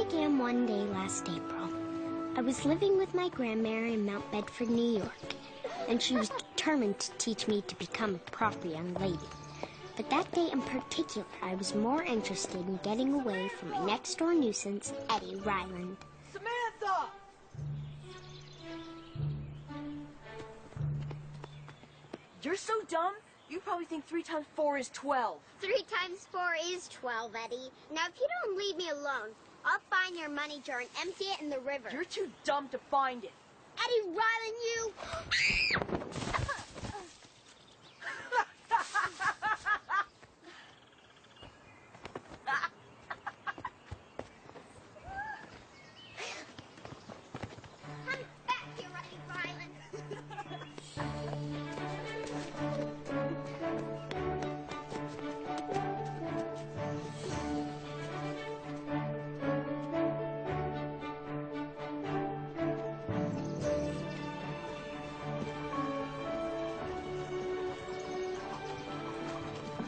began one day last April. I was living with my grandmother in Mount Bedford, New York, and she was determined to teach me to become a proper young lady. But that day in particular, I was more interested in getting away from my next-door nuisance, Eddie Ryland. Samantha! You're so dumb, you probably think 3 times 4 is 12. 3 times 4 is 12, Eddie. Now, if you don't leave me alone, I'll find your money jar and empty it in the river. You're too dumb to find it. Eddie Ryland, you... Come back here, Eddie Ryland.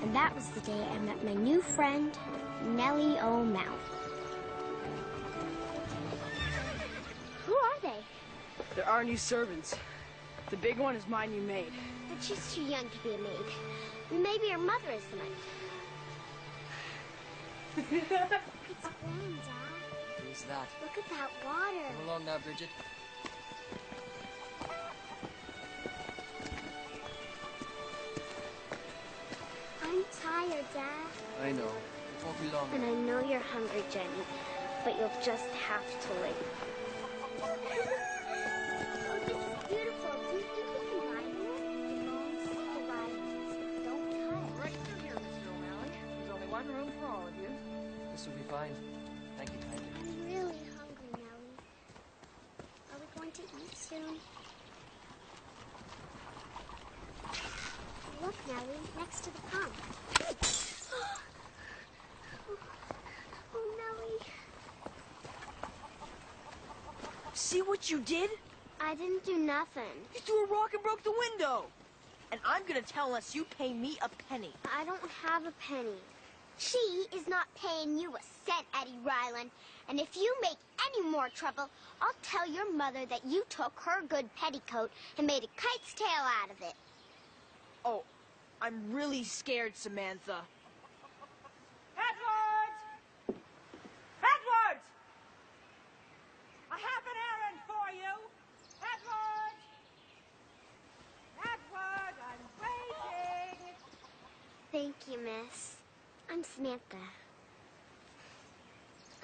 And that was the day I met my new friend, Nellie O'Malley. Who are they? There are new servants. The big one is my new maid. But she's too young to be a maid. Maybe her mother is the maid. It's warm, Dad. Who's that? Look at that water. Come along now, Bridget. I'm tired, Dad. I know. It won't be long. And I know you're hungry, Jenny, but you'll just have to wait. Oh, this is beautiful. Do you think we can ride in it? It belongs to the Rylands. Don't touch. Right through here, Mr. O'Malley. There's only one room for all of you. This will be fine. Thank you kindly. I'm really hungry, Nellie. Are we going to eat soon? Look, Nellie, next to the pump. Oh, Nellie. See what you did? I didn't do nothing. You threw a rock and broke the window. And I'm gonna tell unless you pay me a penny. I don't have a penny. She is not paying you a cent, Eddie Ryland. And if you make any more trouble, I'll tell your mother that you took her good petticoat and made a kite's tail out of it. Oh, I'm really scared, Samantha. Edward! Edward! I have an errand for you. Edward! Edward, I'm waiting. Thank you, miss. I'm Samantha.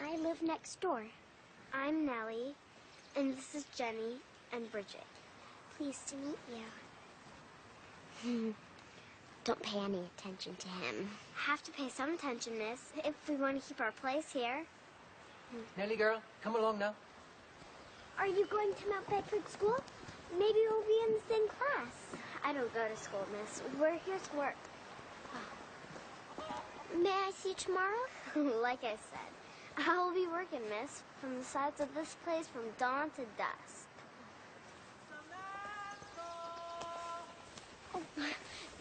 I live next door. I'm Nellie, and this is Jenny and Bridget. Pleased to meet you. Don't pay any attention to him. Have to pay some attention, miss, if we want to keep our place here. Nellie girl, come along now. Are you going to Mount Bedford School? Maybe we'll be in the same class. I don't go to school, miss. We're here to work. May I see you tomorrow? Like I said, I'll be working, miss, from the sides of this place from dawn to dusk. Oh,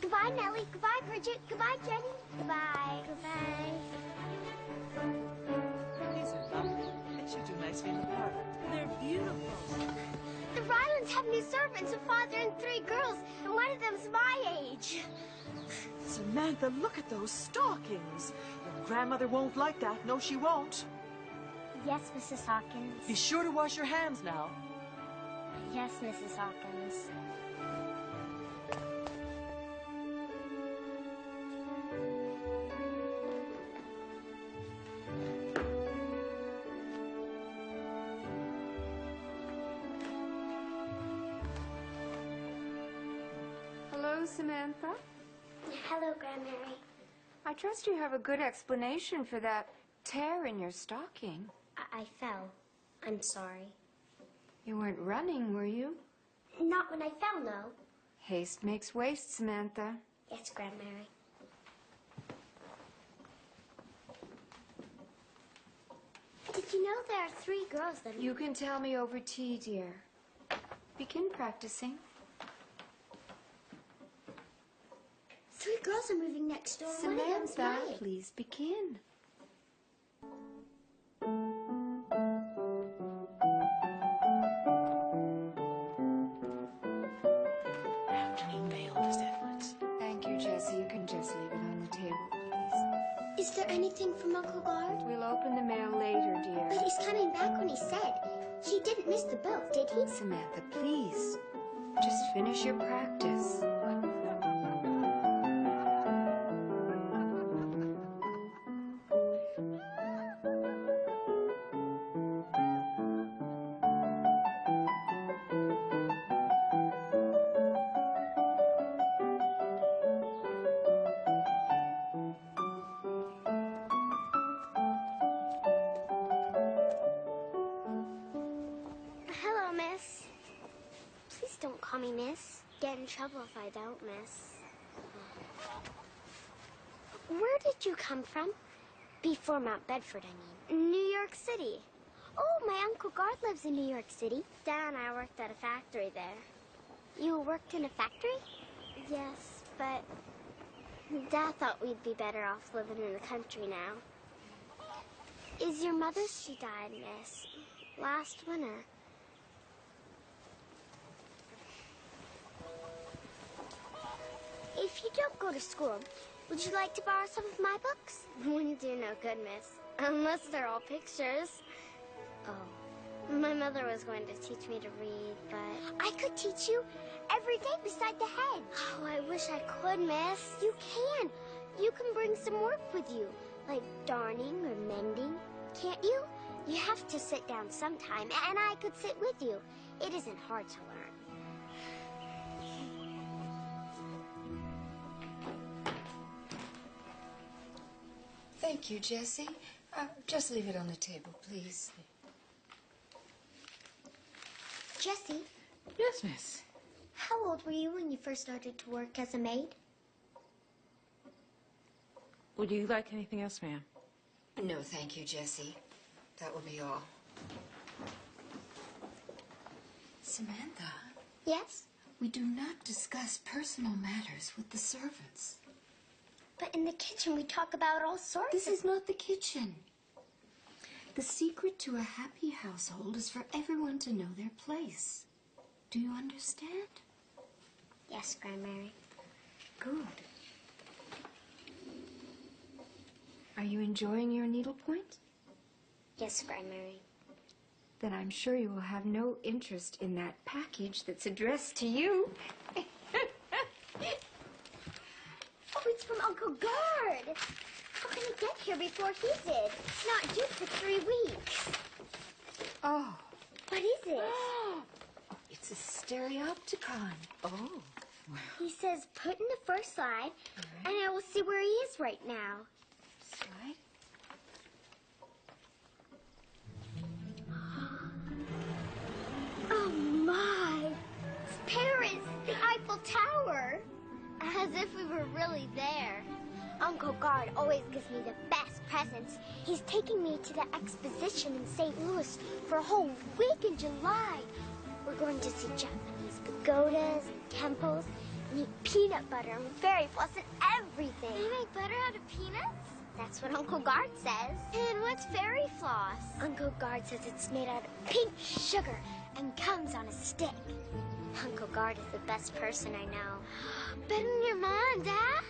goodbye, Nellie. Goodbye, Bridget. Goodbye, Jenny. Goodbye. Goodbye. These are lovely. They should do nicely in the parlor. They're beautiful. The Rylands have new servants, a father and 3 girls, and one of them's my age. Samantha, look at those stockings. Your grandmother won't like that. No, she won't. Yes, Mrs. Hawkins. Be sure to wash your hands now. Yes, Mrs. Hawkins. Hello, Samantha. Hello, Grandmary. I trust you have a good explanation for that tear in your stocking. I fell. I'm sorry. You weren't running, were you? Not when I fell, no. Haste makes waste, Samantha. Yes, Grandmary. Did you know there are 3 girls that... You can tell me over tea, dear. Begin practicing. 3 girls are moving next door. One of them's Samantha, mine. please begin. there anything from Uncle Guard? We'll open the mail later, dear. But he's coming back when he said. He didn't miss the boat, did he? Samantha, please. Just finish your practice. Hello, miss. Please don't call me miss. Get in trouble if I don't, miss. Where did you come from? Before Mount Bedford, I mean. New York City. Oh, my Uncle Guard lives in New York City. Dad and I worked at a factory there. You worked in a factory? Yes, but Dad thought we'd be better off living in the country now. Is your mother? She died, miss. Last winter. If you don't go to school, would you like to borrow some of my books? Wouldn't do no good, miss. Unless they're all pictures. Oh, my mother was going to teach me to read, but I could teach you every day beside the hedge. Oh, I wish I could, miss. You can. You can bring some work with you, like darning or mending. Can't you? You have to sit down sometime, and I could sit with you. It isn't hard to learn. Thank you, Jessie. Just leave it on the table, please. Jessie, Yes, miss. how old were you when you first started to work as a maid? Would you like anything else, ma'am? No, thank you, Jessie. That will be all. Samantha, Yes, we do not discuss personal matters with the servants. but in the kitchen we talk about all sorts This of... is not the kitchen. The secret to a happy household is for everyone to know their place. Do you understand? Yes, Grandmary. Good. Are you enjoying your needlepoint? Yes, Grandmary. Then I'm sure you will have no interest in that package that's addressed to you. Oh, it's from Uncle Guard. How can it get here before he did? It's not due for 3 weeks. Oh. What is it? It's a stereopticon. Oh. He says, put in the first slide, and I will see where he is right now. Slide. Oh, my. It's Paris, the Eiffel Tower. As if we were really there. Uncle Guard always gives me the best presents. He's taking me to the exposition in St. Louis for a whole week in July. We're going to see Japanese pagodas and temples and eat peanut butter and fairy floss and everything. They make butter out of peanuts? That's what Uncle Guard says. And what's fairy floss? Uncle Guard says it's made out of pink sugar and comes on a stick. Uncle Guard is the best person I know. Better than your mom and Dad?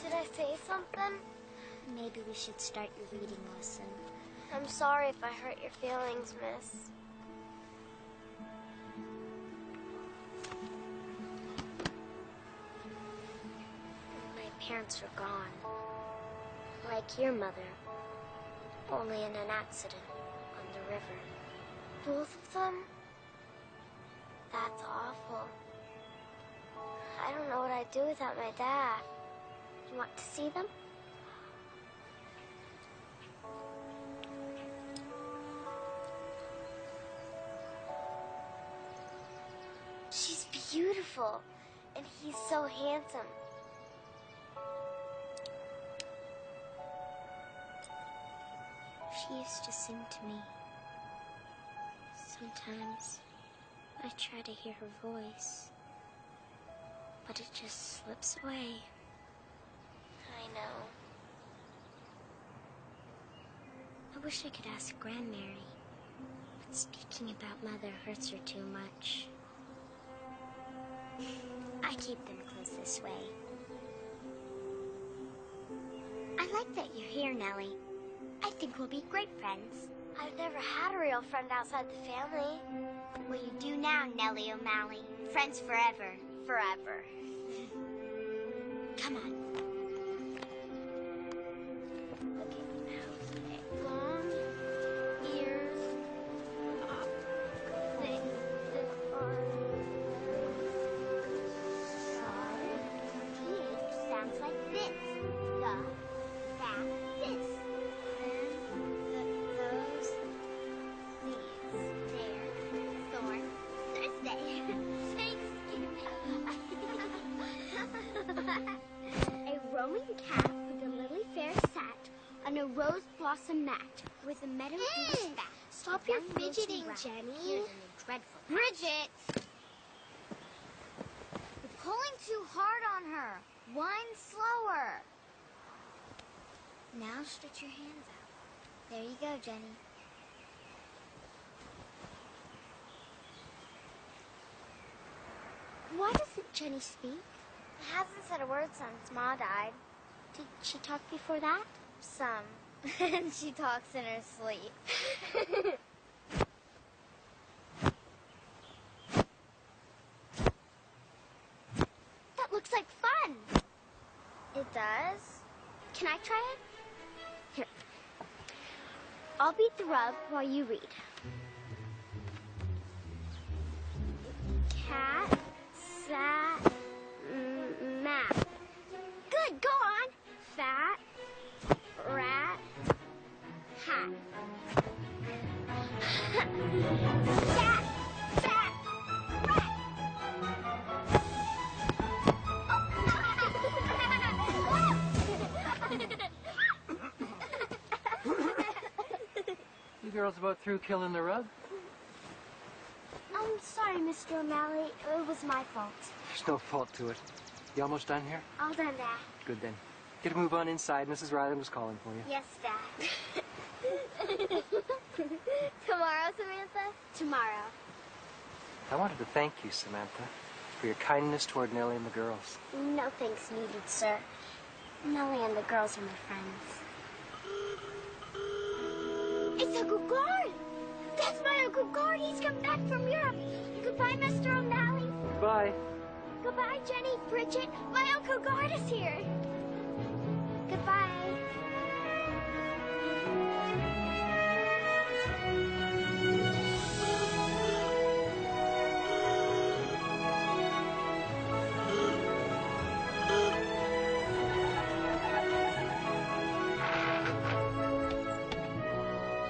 Did I say something? Maybe we should start your reading lesson. I'm sorry if I hurt your feelings, miss. My parents were gone. Like your mother. Only in an accident on the river. Both of them? That's awful. I don't know what I'd do without my dad. You want to see them? She's beautiful, and he's so handsome. She used to sing to me. Sometimes I try to hear her voice, but it just slips away. I know. I wish I could ask Grandmary, but speaking about Mother hurts her too much. I keep them close this way. I like that you're here, Nellie. I think we'll be great friends. I've never had a real friend outside the family. Well, you do now, Nellie O'Malley. Friends forever. Forever. Come on. Look at Nellie. Long ears, thick arms. TH sounds like this. The, that, this. Those, these, there, thorn, Thursday. A Roman cat with a lily fair sat on a rose blossom mat with a meadow goose fat. Stop your fidgeting, Jenny. Bridget! You're pulling too hard on her. Wind slower. Now stretch your hands out. There you go, Jenny. Why doesn't Jenny speak? Hasn't said a word since Ma died. Did she talk before that? Some. And she talks in her sleep. That looks like fun. It does? Can I try it? Here. I'll beat the rub while you read. Cat, sat, mat. Good, go on. Fat, rat, hat. Sat, fat, rat. You girls about through killing the rug? I'm sorry, Mr. O'Malley. It was my fault. There's no fault to it. You almost done here? All done that. Good then. Get to move on inside. Mrs. Ryland was calling for you. Yes, Dad. Tomorrow, Samantha? Tomorrow. I wanted to thank you, Samantha, for your kindness toward Nellie and the girls. No thanks needed, sir. Nellie and the girls are my friends. It's Uncle Guard! That's my Uncle Guard! He's come back from Europe! Goodbye, Mr. O'Malley. Bye. Goodbye, Jenny, Bridget. My Uncle Guard is here. Goodbye.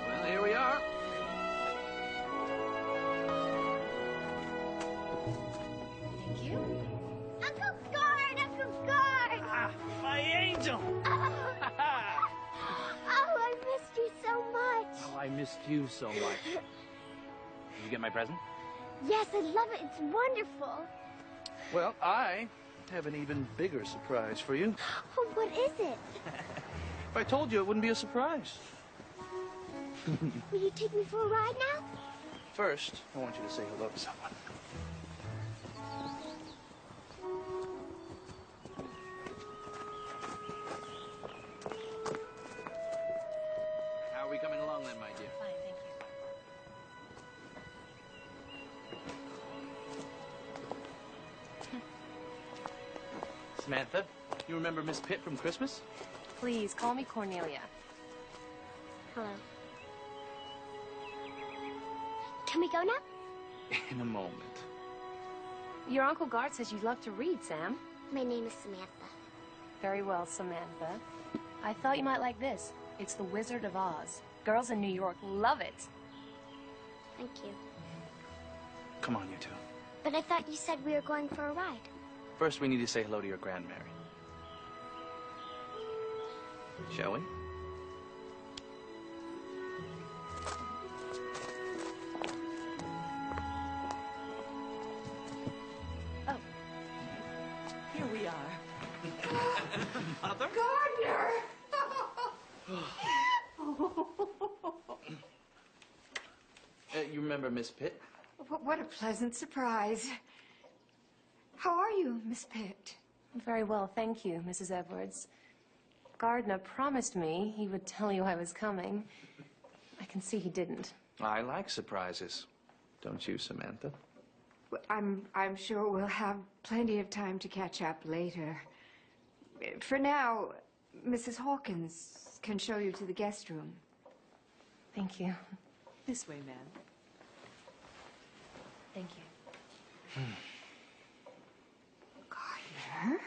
Well, here we are. Thank you. Uncle Guard! Uncle Guard! Ah, my angel! Oh, I missed you so much. Oh, I missed you so much. Did you get my present? Yes, I love it. It's wonderful. Well, I have an even bigger surprise for you. Oh, what is it? If I told you, it wouldn't be a surprise. Will you take me for a ride now? First, I want you to say hello to someone. How are we coming along then, my dear? Fine, thank you. Samantha, you remember Miss Pitt from Christmas? Please, call me Cornelia. Hello. Can we go now? In a moment. Your Uncle Guard says you love to read, Sam. My name is Samantha. Very well, Samantha. I thought you might like this. It's The Wizard of Oz. Girls in New York love it. Thank you. Come on, you two. But I thought you said we were going for a ride. First, we need to say hello to your Grandmary. Shall we? Oh. Here we are. Mother? Gardner! you remember Miss Pitt. What a pleasant surprise. How are you, Miss Pitt? Very well, thank you, Mrs. Edwards. Gardner promised me he would tell you I was coming. I can see he didn't. I like surprises. Don't you, Samantha? Well, I'm sure we'll have plenty of time to catch up later. For now, Mrs. Hawkins can show you to the guest room. Thank you. This way, ma'am. Thank you. Gardner,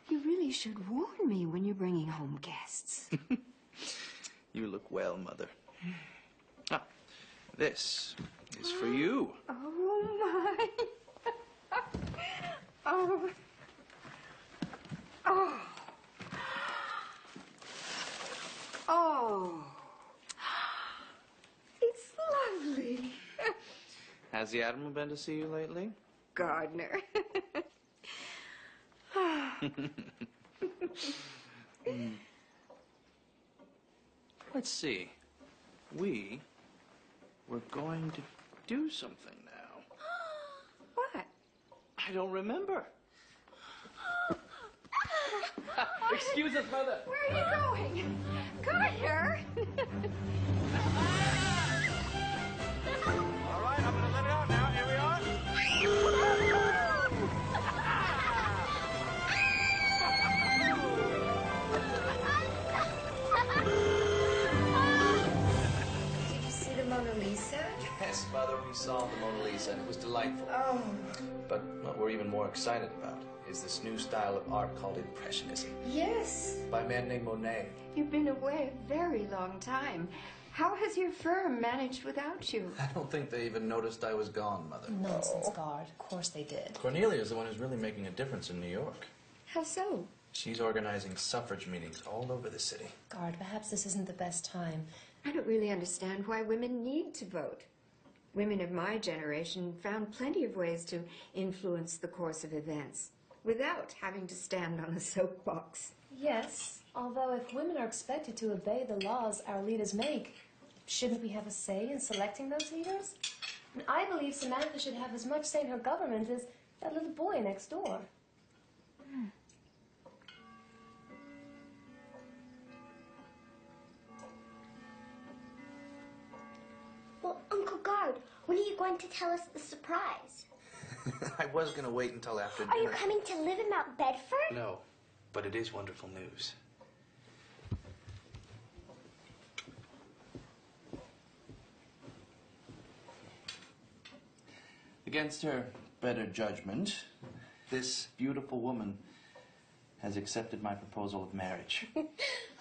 you really should warn me when you're bringing home guests. You look well, Mother. Ah, this is for you. Oh, my. Oh. Oh. Oh. It's lovely. Has the Admiral been to see you lately? Gardner. Let's see. We're going to do something now. What? I don't remember. Excuse us, Mother. Where are you going? Gardner! All right, I'm going to let it out now. Here we are. Did you see the Mona Lisa? Yes, Mother, we saw the Mona Lisa, and it was delightful. Oh. But what we're even more excited about is this new style of art called Impressionism Yes. by a man named Monet. You've been away a very long time. How has your firm managed without you? I don't think they even noticed I was gone, Mother. Nonsense, Guard. Of course they did. Cornelia is the one who's really making a difference in New York. How so? She's organizing suffrage meetings all over the city. Guard, perhaps this isn't the best time. I don't really understand why women need to vote. Women of my generation found plenty of ways to influence the course of events without having to stand on a soapbox. Yes, although if women are expected to obey the laws our leaders make, shouldn't we have a say in selecting those leaders? And I believe Samantha should have as much say in her government as that little boy next door. Well, Uncle Guard, when are you going to tell us the surprise? I was going to wait until after Are you dinner. coming to live in Mount Bedford? No, but it is wonderful news. Against her better judgment, this beautiful woman has accepted my proposal of marriage.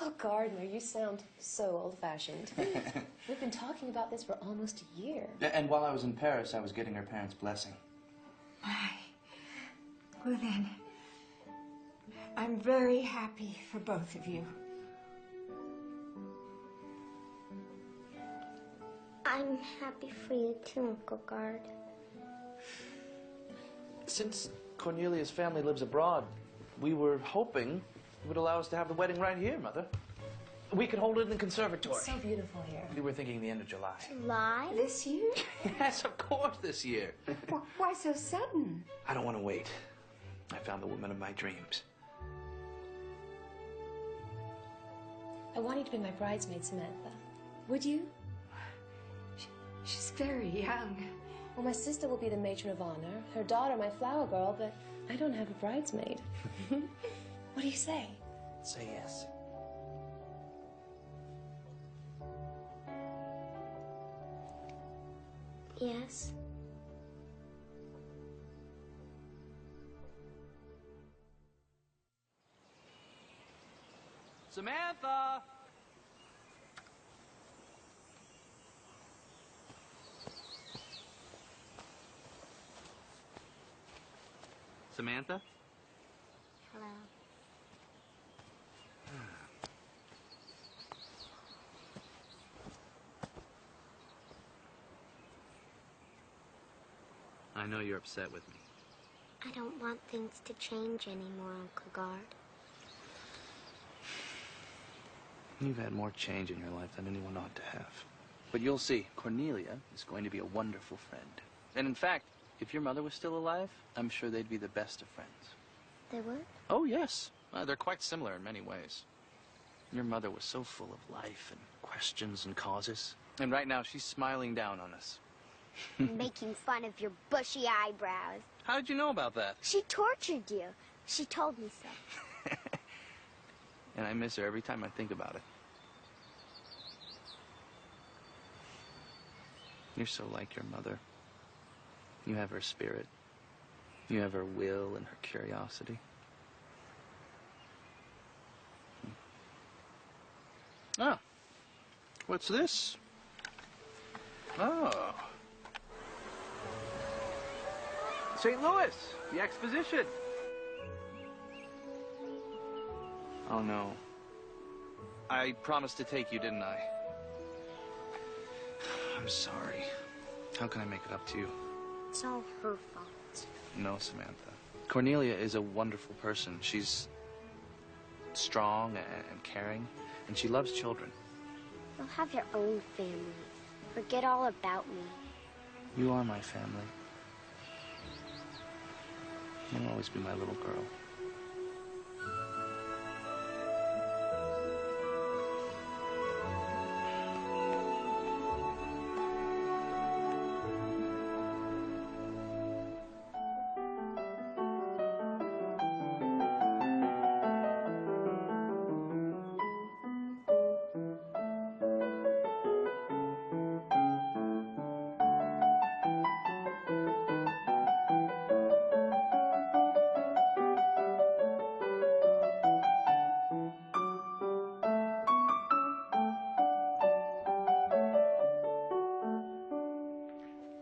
Oh, Gardner, you sound so old-fashioned. We've been talking about this for almost a year. And while I was in Paris, I was getting her parents' blessing. My. Well then, I'm very happy for both of you. I'm happy for you too, Uncle Guard. Since Cornelia's family lives abroad, we were hoping it would allow us to have the wedding right here, Mother. We could hold it in the conservatory. It's so beautiful here. We were thinking the end of July. July? This year? Yes, of course, this year. Why so sudden? I don't want to wait. I found the woman of my dreams. I want you to be my bridesmaid, Samantha. Would you? She's very young. Well, my sister will be the matron of honor, her daughter my flower girl, but I don't have a bridesmaid. What do you say? Say yes. Yes. Samantha! Samantha? Hello. I know you're upset with me. I don't want things to change anymore, Uncle Guard. You've had more change in your life than anyone ought to have. But you'll see, Cornelia is going to be a wonderful friend. And in fact, if your mother was still alive, I'm sure they'd be the best of friends. They would? Oh, yes. They're quite similar in many ways. Your mother was so full of life and questions and causes. And right now, she's smiling down on us. Making fun of your bushy eyebrows. How did you know about that? She tortured you. She told me so. And I miss her every time I think about it. You're so like your mother. You have her spirit. You have her will and her curiosity. Ah, what's this? Oh. St. Louis, the exposition. Oh, no. I promised to take you, didn't I? I'm sorry. How can I make it up to you? It's all her fault. No, Samantha. Cornelia is a wonderful person. She's strong and caring, and she loves children. You'll have your own family. Forget all about me. You are my family. You'll always be my little girl.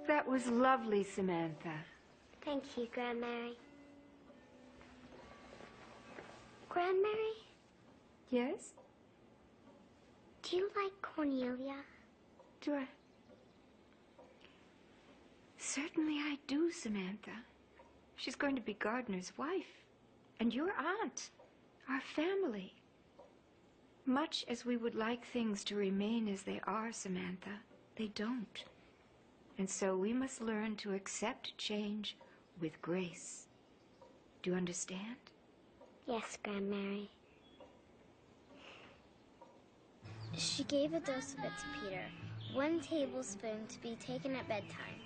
That was lovely, Samantha. Thank you, Grandmary. Grandmary, Yes? do you like Cornelia? Do I? Certainly I do, Samantha. She's going to be Gardner's wife. And your aunt. Our family. Much as we would like things to remain as they are, Samantha, they don't. And so we must learn to accept change with grace. Do you understand? Yes, Grandmary. She gave a dose of it to Peter, 1 tablespoon to be taken at bedtime.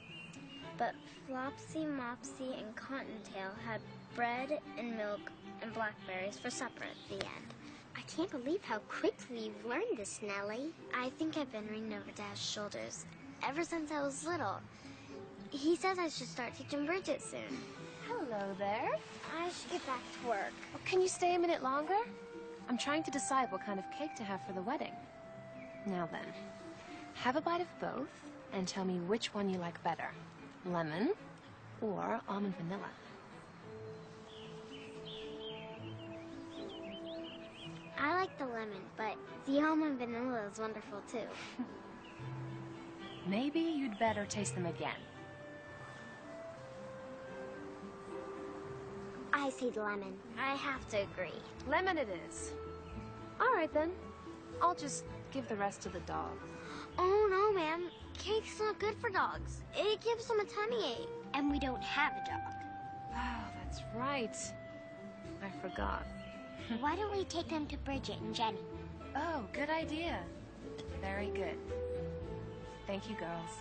But Flopsy, Mopsy, and Cottontail had bread and milk and blackberries for supper at the end. I can't believe how quickly you've learned this, Nellie. I think I've been reading over Dad's shoulders ever since I was little. He says I should start teaching Bridget soon. Hello there. I should get back to work. Oh, can you stay a minute longer? I'm trying to decide what kind of cake to have for the wedding. Now then, have a bite of both and tell me which one you like better. Lemon or almond vanilla. I like the lemon, but the almond vanilla is wonderful too. Maybe you'd better taste them again. I say lemon. I have to agree. Lemon it is. All right, then. I'll just give the rest to the dog. Oh no, ma'am. Cake's not good for dogs. It gives them a tummy ache. And we don't have a dog. Oh, that's right. I forgot. Why don't we take them to Bridget and Jenny? Oh, good idea. Very good. Thank you, girls.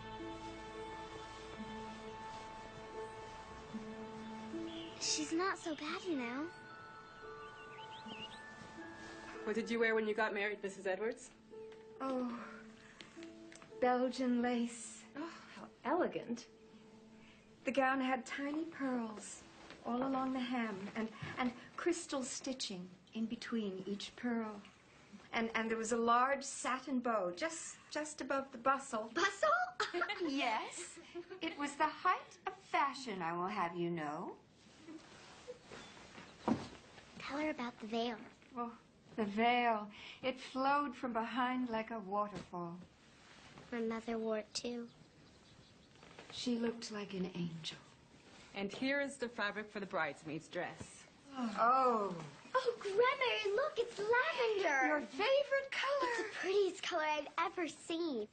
She's not so bad, you know. What did you wear when you got married, Mrs. Edwards? Oh, Belgian lace. Oh, how elegant. The gown had tiny pearls all along the hem and crystal stitching in between each pearl. And there was a large satin bow just above the bustle. Bustle? Yes. It was the height of fashion, I will have you know. Tell her about the veil. Oh, the veil. It flowed from behind like a waterfall. My mother wore it too. She looked like an angel. And here is the fabric for the bridesmaid's dress. Oh. Oh, Grandmary, look, it's lavender. Your favorite color. It's the prettiest color I've ever seen.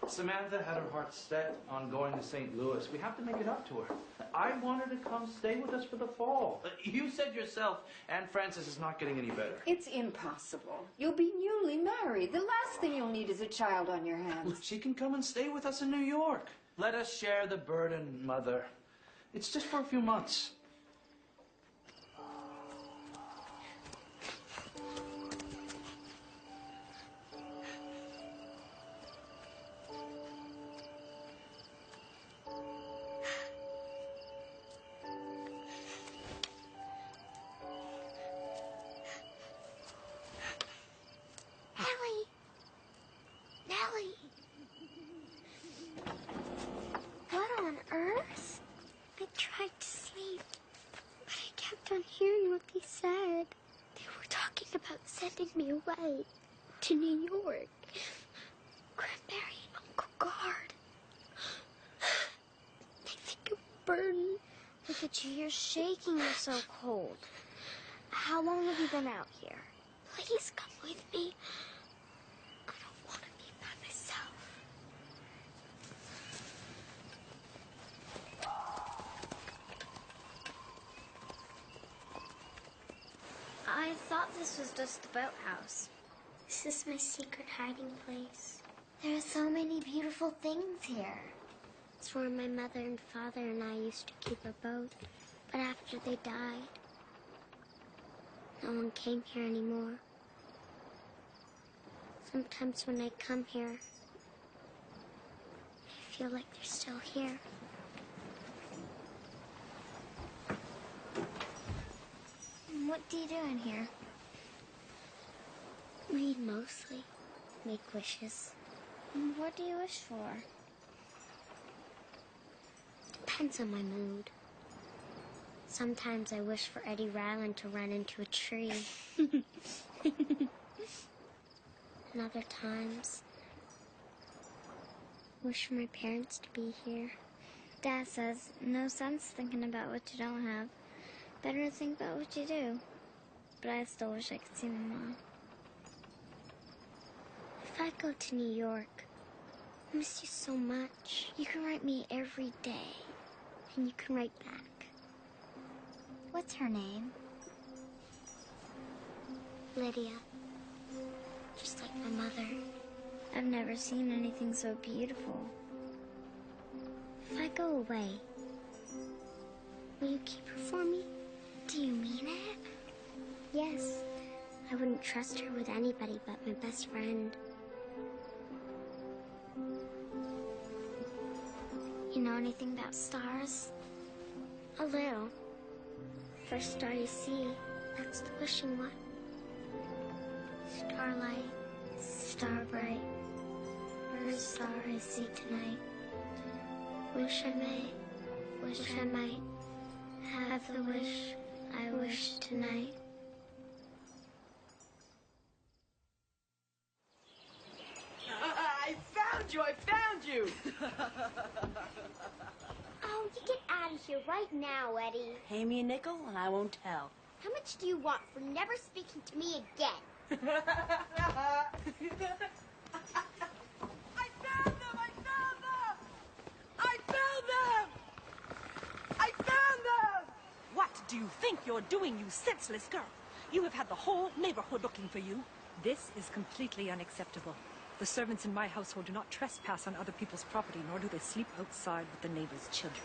Samantha had her heart set on going to St. Louis. We have to make it up to her. I want her to come stay with us for the fall. You said yourself, Aunt Frances is not getting any better. It's impossible. You'll be newly married. The last thing you'll need is a child on your hands. She can come and stay with us in New York. Let us share the burden, Mother. It's just for a few months. Sending me away to New York. Cranberry and Uncle Guard. They think I'm a burden. Look at you, you're shaking, you're so cold. How long have you been out here? Please come with me. I don't want to be by myself. I thought this was just the boathouse. This is my secret hiding place. There are so many beautiful things here. It's where my mother and father and I used to keep a boat. But after they died, no one came here anymore. Sometimes when I come here, I feel like they're still here. What do you do in here? Read mostly. Make wishes. What do you wish for? Depends on my mood. Sometimes I wish for Eddie Ryland to run into a tree. And other times, I wish for my parents to be here. Dad says, no sense thinking about what you don't have. Better to think about what you do. But I still wish I could see my mom. If I go to New York, I miss you so much. You can write me every day, and you can write back. What's her name? Lydia. Just like my mother. I've never seen anything so beautiful. If I go away, will you keep her for me? Do you mean it? Yes. I wouldn't trust her with anybody but my best friend. You know anything about stars? A little. First star you see, that's the wishing one. Starlight, star bright, first star I see tonight. Wish I may, wish I might, have the wish I wish tonight. I found you! I found you! Oh, you get out of here right now, Eddie. Pay me a nickel and I won't tell. How much do you want for never speaking to me again? I found them! I found them! I found them! I found them! What do you think you're doing, you senseless girl? You have had the whole neighborhood looking for you. This is completely unacceptable. The servants in my household do not trespass on other people's property, nor do they sleep outside with the neighbors' children.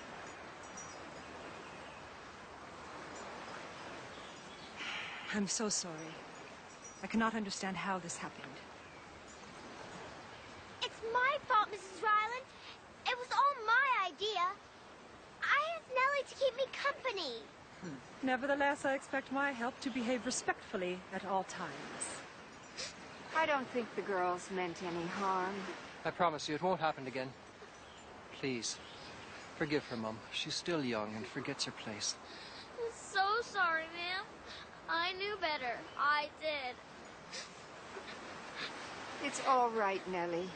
I'm so sorry. I cannot understand how this happened. It's my fault, Mrs. Ryland. It was all my idea. I asked Nellie to keep me company. Nevertheless, I expect my help to behave respectfully at all times. I don't think the girls meant any harm. I promise you it won't happen again. Please, forgive her, Mum. She's still young and forgets her place. I'm so sorry, ma'am. I knew better. I did. It's all right, Nellie.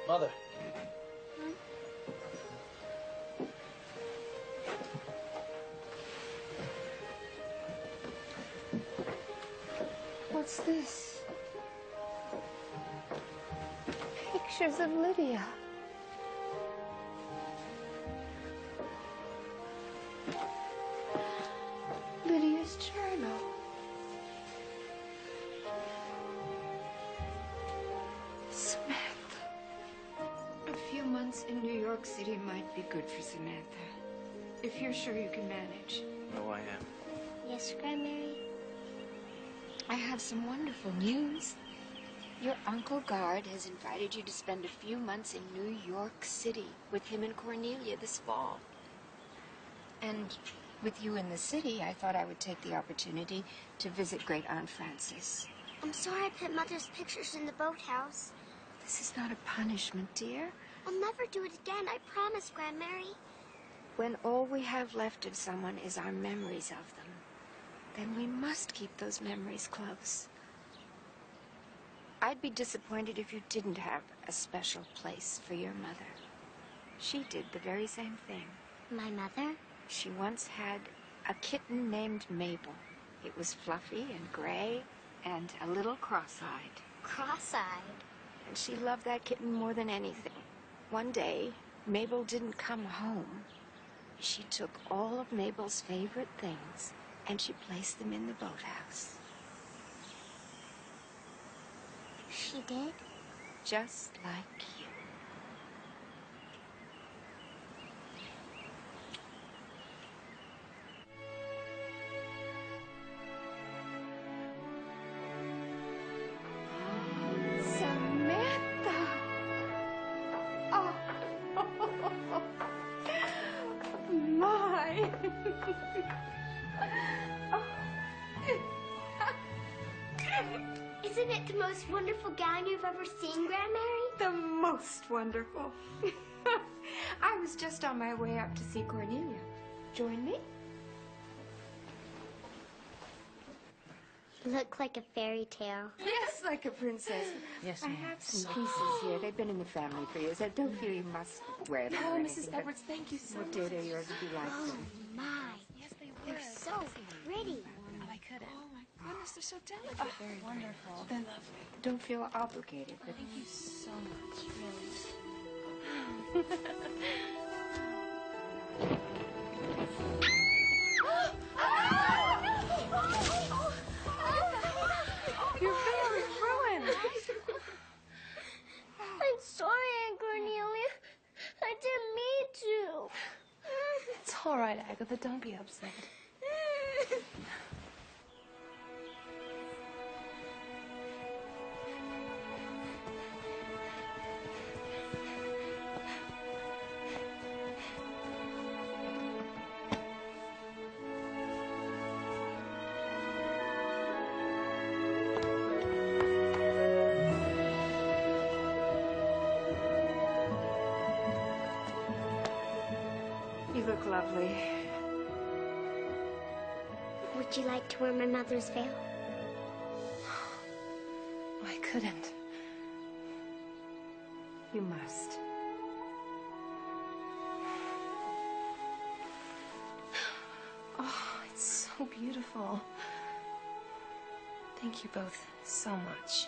Mother, What's this? Pictures of Lydia. Lydia's journal. Samantha. A few months in New York City might be good for Samantha. If you're sure you can manage. Oh, I am. Yes, Grandmary? I have some wonderful news. Your Uncle Guard has invited you to spend a few months in New York City with him and Cornelia this fall. And with you in the city, I thought I would take the opportunity to visit Great Aunt Frances. I'm sorry I put Mother's pictures in the boathouse. This is not a punishment, dear. I'll never do it again, I promise, Grandmary. When all we have left of someone is our memories of them, then we must keep those memories close. I'd be disappointed if you didn't have a special place for your mother. She did the very same thing. My mother? She once had a kitten named Mabel. It was fluffy and gray and a little cross-eyed. Cross-eyed? And she loved that kitten more than anything. One day, Mabel didn't come home. She took all of Mabel's favorite things and she placed them in the boathouse. She did? Just like you. Samantha! Oh, my! Isn't it the most wonderful gown you've ever seen, Grandmary? The most wonderful. I was just on my way up to see Cornelia. Join me? You look like a fairy tale. Yes, like a princess. Yes, I ma'am. have some pieces here. They've been in the family for years. I don't feel you must wear them. Oh, or Mrs. anything, but Edwards, thank you so what much. dear, they're yours if you like Oh, them. my. Yes, they were. They're so pretty. Oh, I couldn't. Oh, my goodness, they're so delicate. Oh, very wonderful. They're lovely. Don't feel obligated, but Thank you so much, really. you're very ruined. I'm sorry, Aunt Cornelia. I didn't mean to. It's all right, Agatha. Don't be upset. You look lovely. Would you like to wear my mother's veil? I couldn't. You must. Oh, it's so beautiful. Thank you both so much.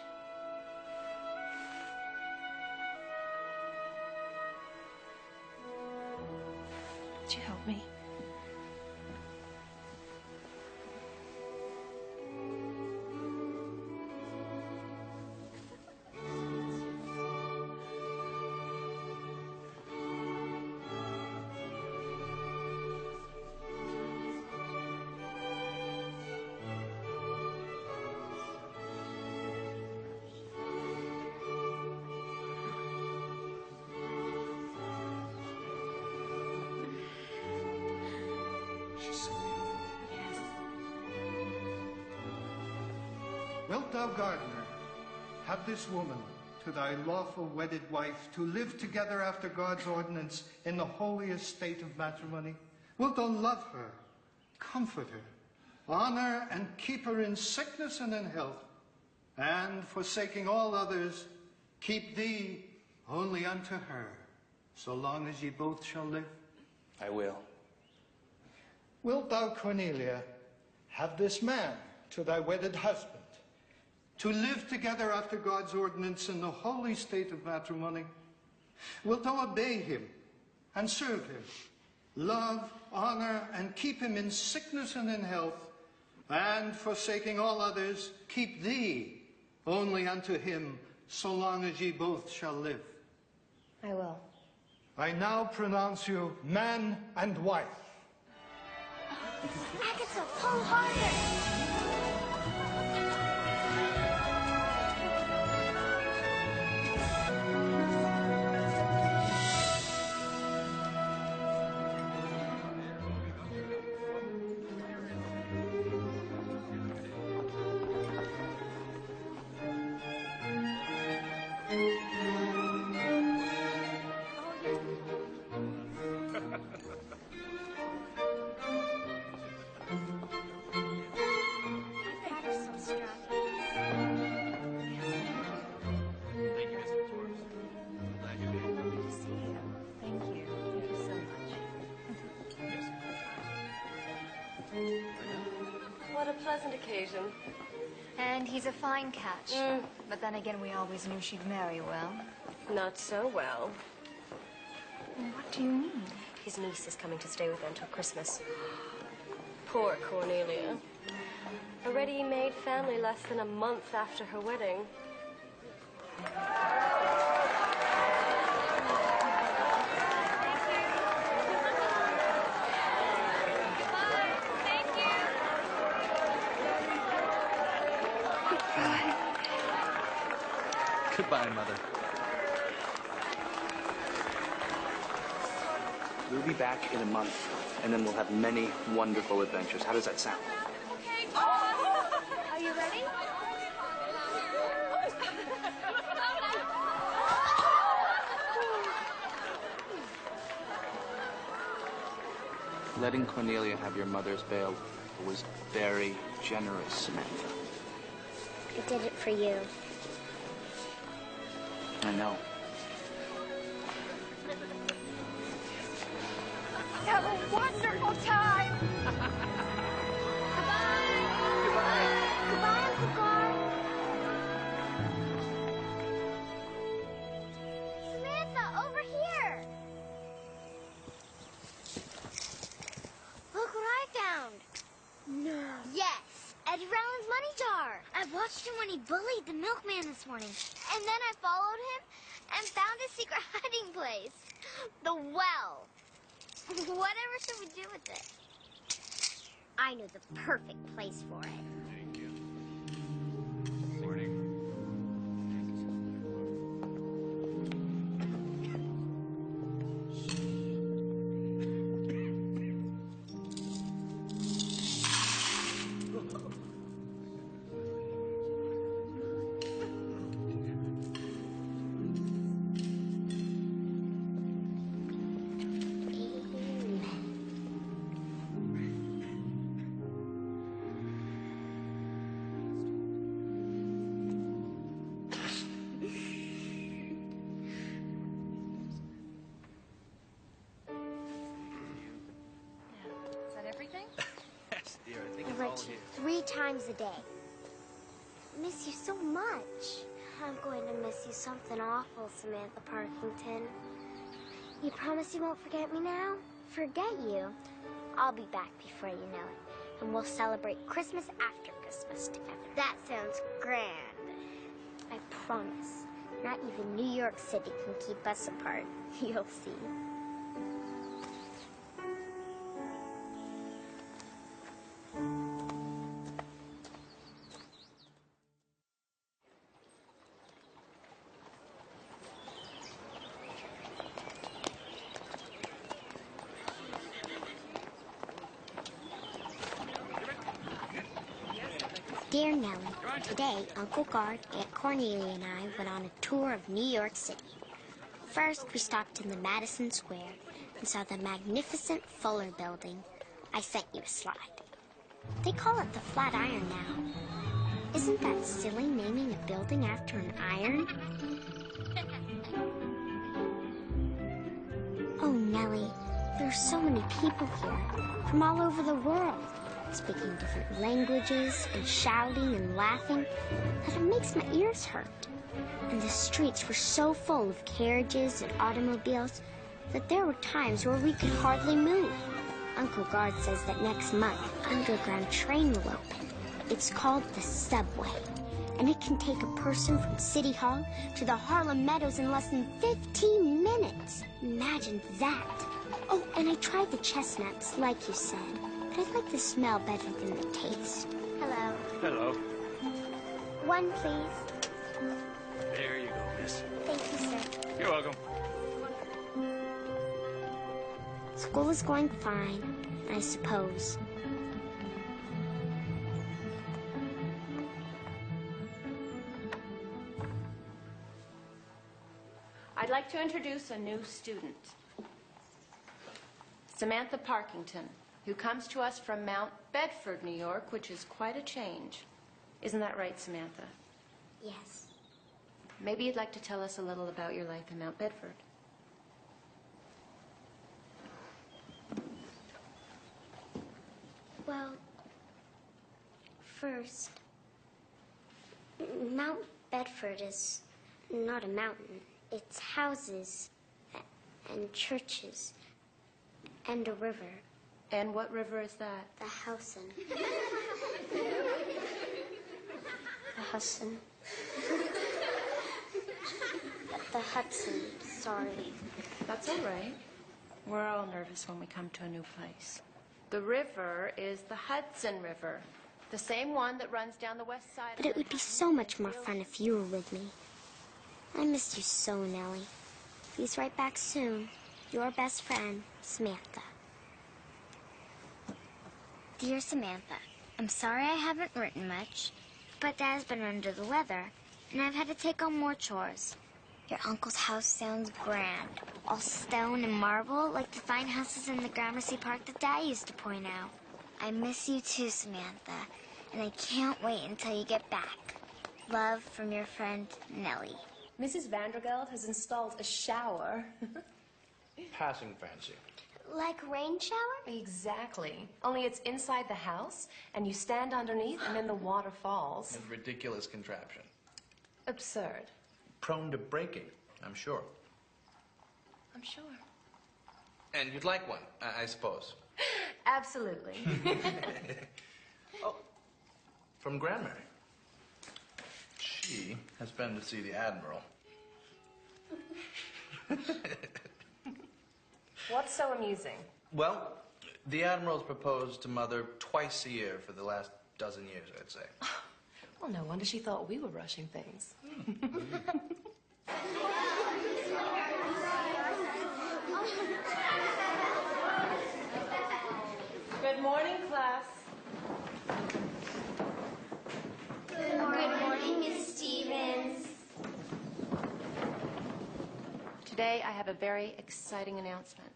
Would you help me? Wilt thou, gardener, have this woman to thy lawful wedded wife to live together after God's ordinance in the holiest state of matrimony? Wilt thou love her, comfort her, honor and keep her in sickness and in health, and, forsaking all others, keep thee only unto her, so long as ye both shall live? I will. Wilt thou, Cornelia, have this man to thy wedded husband, to live together after God's ordinance in the holy state of matrimony? Wilt thou obey him and serve him, love, honor, and keep him in sickness and in health, and, forsaking all others, keep thee only unto him, so long as ye both shall live? I will. I now pronounce you man and wife. Agatha, pull harder! What a pleasant occasion. And he's a fine catch. But then again, we always knew she'd marry well. Not so well. What do you mean? His niece is coming to stay with them till Christmas. Poor Cornelia. A ready-made family less than a month after her wedding. Goodbye, Mother. We'll be back in a month, and then we'll have many wonderful adventures. How does that sound? Are you ready? Letting Cornelia have your mother's bail was very generous, Samantha. I did it for you. I know. Have a wonderful time! Goodbye, Uncle Gar. Samantha, over here. Look what I found. No. Yes, Eddie Rowland's money jar. I watched him when he bullied the milkman this morning. And then I followed him and found his secret hiding place. The well. Whatever should we do with it? I know the perfect place for it. Thank you. Good morning. I write to you 3 times a day. I miss you so much. I'm going to miss you something awful, Samantha Parkington. You promise you won't forget me now? Forget you? I'll be back before you know it, and we'll celebrate Christmas after Christmas together. That sounds grand. I promise. Not even New York City can keep us apart. You'll see. Dear Nellie, today Uncle Guard, Aunt Cornelia, and I went on a tour of New York City. First, we stopped in the Madison Square and saw the magnificent Fuller Building. I sent you a slide. They call it the Flatiron now. Isn't that silly, naming a building after an iron? Oh, Nellie, there are so many people here, from all over the world. speaking different languages and shouting and laughing that it makes my ears hurt. And the streets were so full of carriages and automobiles that there were times where we could hardly move. Uncle Guard says that next month, an underground train will open. It's called the subway, and it can take a person from City Hall to the Harlem Meadows in less than 15 minutes. Imagine that. Oh, and I tried the chestnuts, like you said, but I like the smell better than the taste. Hello. Hello. One, please. There you go, miss. Thank you, sir. You're welcome. School is going fine, I suppose. I'd like to introduce a new student, Samantha Parkington, who comes to us from Mount Bedford, New York, which is quite a change. Isn't that right, Samantha? Yes. Maybe you'd like to tell us a little about your life in Mount Bedford. Well, first, Mount Bedford is not a mountain. It's houses and churches and a river. And what river is that? The Hudson. The Hudson. The Hudson, sorry. That's all right. We're all nervous when we come to a new place. The river is the Hudson River, the same one that runs down the west side. But it would be so much more fun if you were with me. I missed you so, Nellie. Please write back soon. Your best friend, Samantha. Dear Samantha, I'm sorry I haven't written much, but Dad's been under the weather, and I've had to take on more chores. Your uncle's house sounds grand, all stone and marble, like the fine houses in the Gramercy Park that Dad used to point out. I miss you too, Samantha, and I can't wait until you get back. Love from your friend, Nellie. Mrs. Vandergeld has installed a shower. Passing fancy. Like rain shower? Exactly. Only it's inside the house, and you stand underneath, and then the water falls. A ridiculous contraption. Absurd. Prone to breaking, I'm sure. I'm sure. And you'd like one, I suppose. Absolutely. Oh, from Grandmary. She has been to see the Admiral. What's so amusing? Well, the Admiral's proposed to Mother twice a year for the last dozen years, I'd say. Well, no wonder she thought we were rushing things. Good morning, class. Good morning, Miss Stevens. Today, I have a very exciting announcement.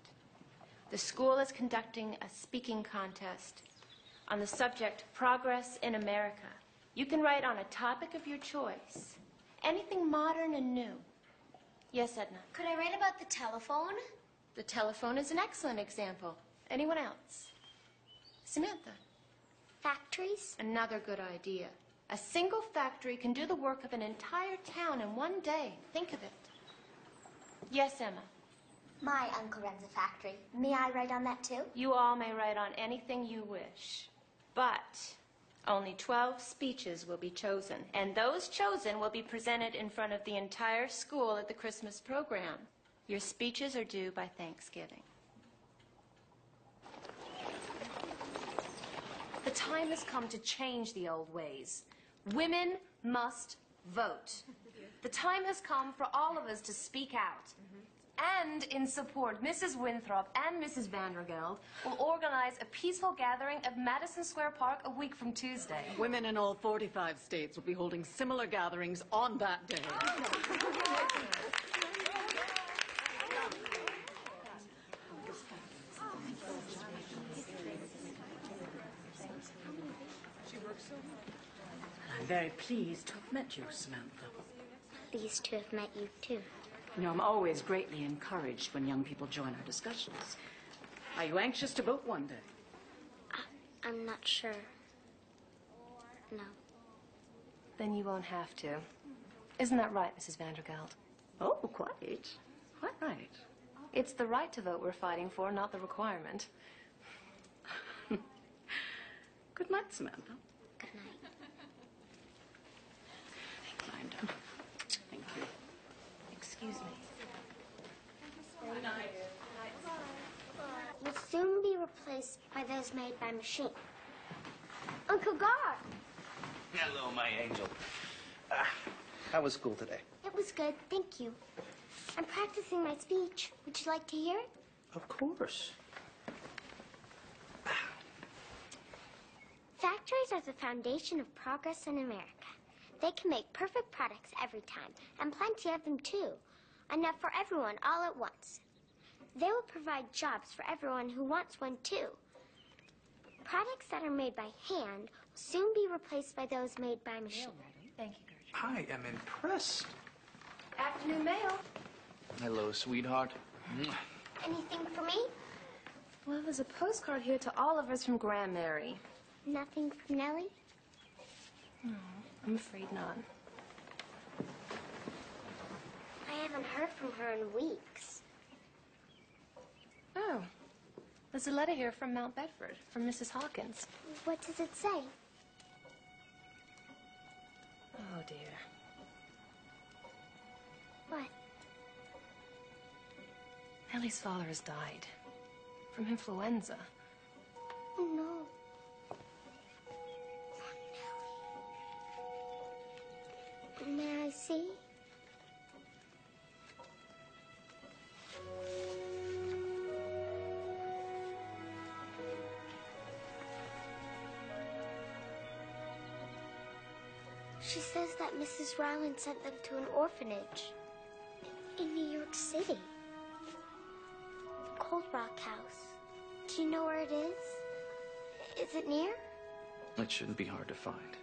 The school is conducting a speaking contest on the subject Progress in America. You can write on a topic of your choice, anything modern and new. Yes, Edna? Could I write about the telephone? The telephone is an excellent example. Anyone else? Samantha? Factories? Another good idea. A single factory can do the work of an entire town in one day. Think of it. Yes, Emma? My uncle runs a factory. May I write on that too? You all may write on anything you wish, but only 12 speeches will be chosen, and those chosen will be presented in front of the entire school at the Christmas program. Your speeches are due by Thanksgiving. The time has come to change the old ways. Women must vote. The time has come for all of us to speak out. And in support, Mrs. Winthrop and Mrs. Vandergeld will organize a peaceful gathering at Madison Square Park a week from Tuesday. Women in all 45 states will be holding similar gatherings on that day. I'm very pleased to have met you, Samantha. Pleased to have met you, too. You know, I'm always greatly encouraged when young people join our discussions. Are you anxious to vote one day? I'm not sure. No. Then you won't have to. Isn't that right, Mrs. Vandergeld? Oh, quite. Quite right. It's the right to vote we're fighting for, not the requirement. Good night, Samantha. Good night. Mind. Thank you. Excuse me. Will soon be replaced by those made by machine. Uncle Gar! Hello, my angel. How was school today? It was good, thank you. I'm practicing my speech. Would you like to hear it? Of course. Factories are the foundation of progress in America. They can make perfect products every time, and plenty of them too. Enough for everyone all at once. They will provide jobs for everyone who wants one too. Products that are made by hand will soon be replaced by those made by machine. Thank you, Gertrude. I am impressed. Afternoon mail. Hello, sweetheart. Anything for me? Well, there's a postcard here to all of us from Grandmary. Nothing from Nellie? No, I'm afraid not. I haven't heard from her in weeks. Oh, there's a letter here from Mount Bedford, from Mrs. Hawkins. What does it say? Oh, dear. What? Nellie's father has died. From influenza. Oh, no. May I see? She says that Mrs. Ryland sent them to an orphanage in New York City. The Cold Rock House. Do you know where it is? Is it near? It shouldn't be hard to find.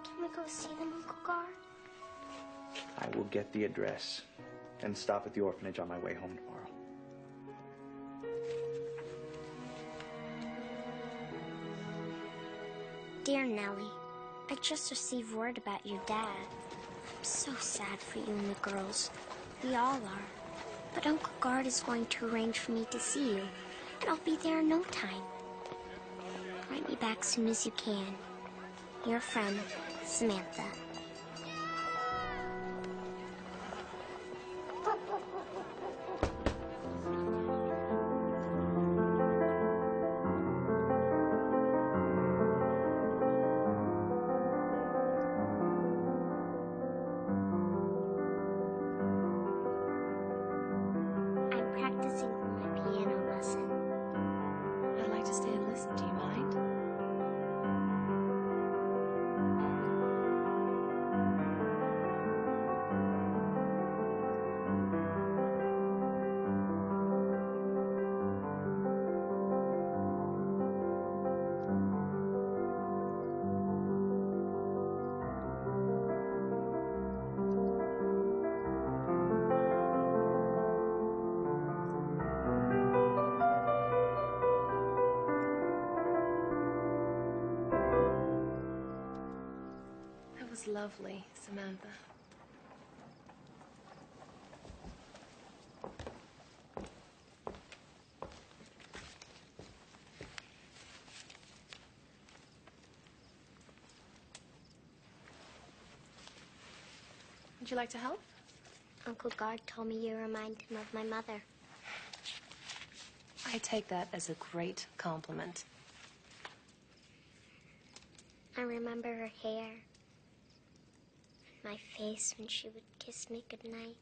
Can we go see them, Uncle Gar? I will get the address and stop at the orphanage on my way home tomorrow. Dear Nellie, I just received word about your dad. I'm so sad for you and the girls. We all are. But Uncle Gard is going to arrange for me to see you, and I'll be there in no time. Write me back soon as you can. Your friend, Samantha. I'm practicing for my piano lesson. I'd like to stay and listen. Do you mind? That was lovely, Samantha. Would you like to help? Uncle Gard told me you remind him of my mother. I take that as a great compliment. I remember her hair, my face when she would kiss me goodnight.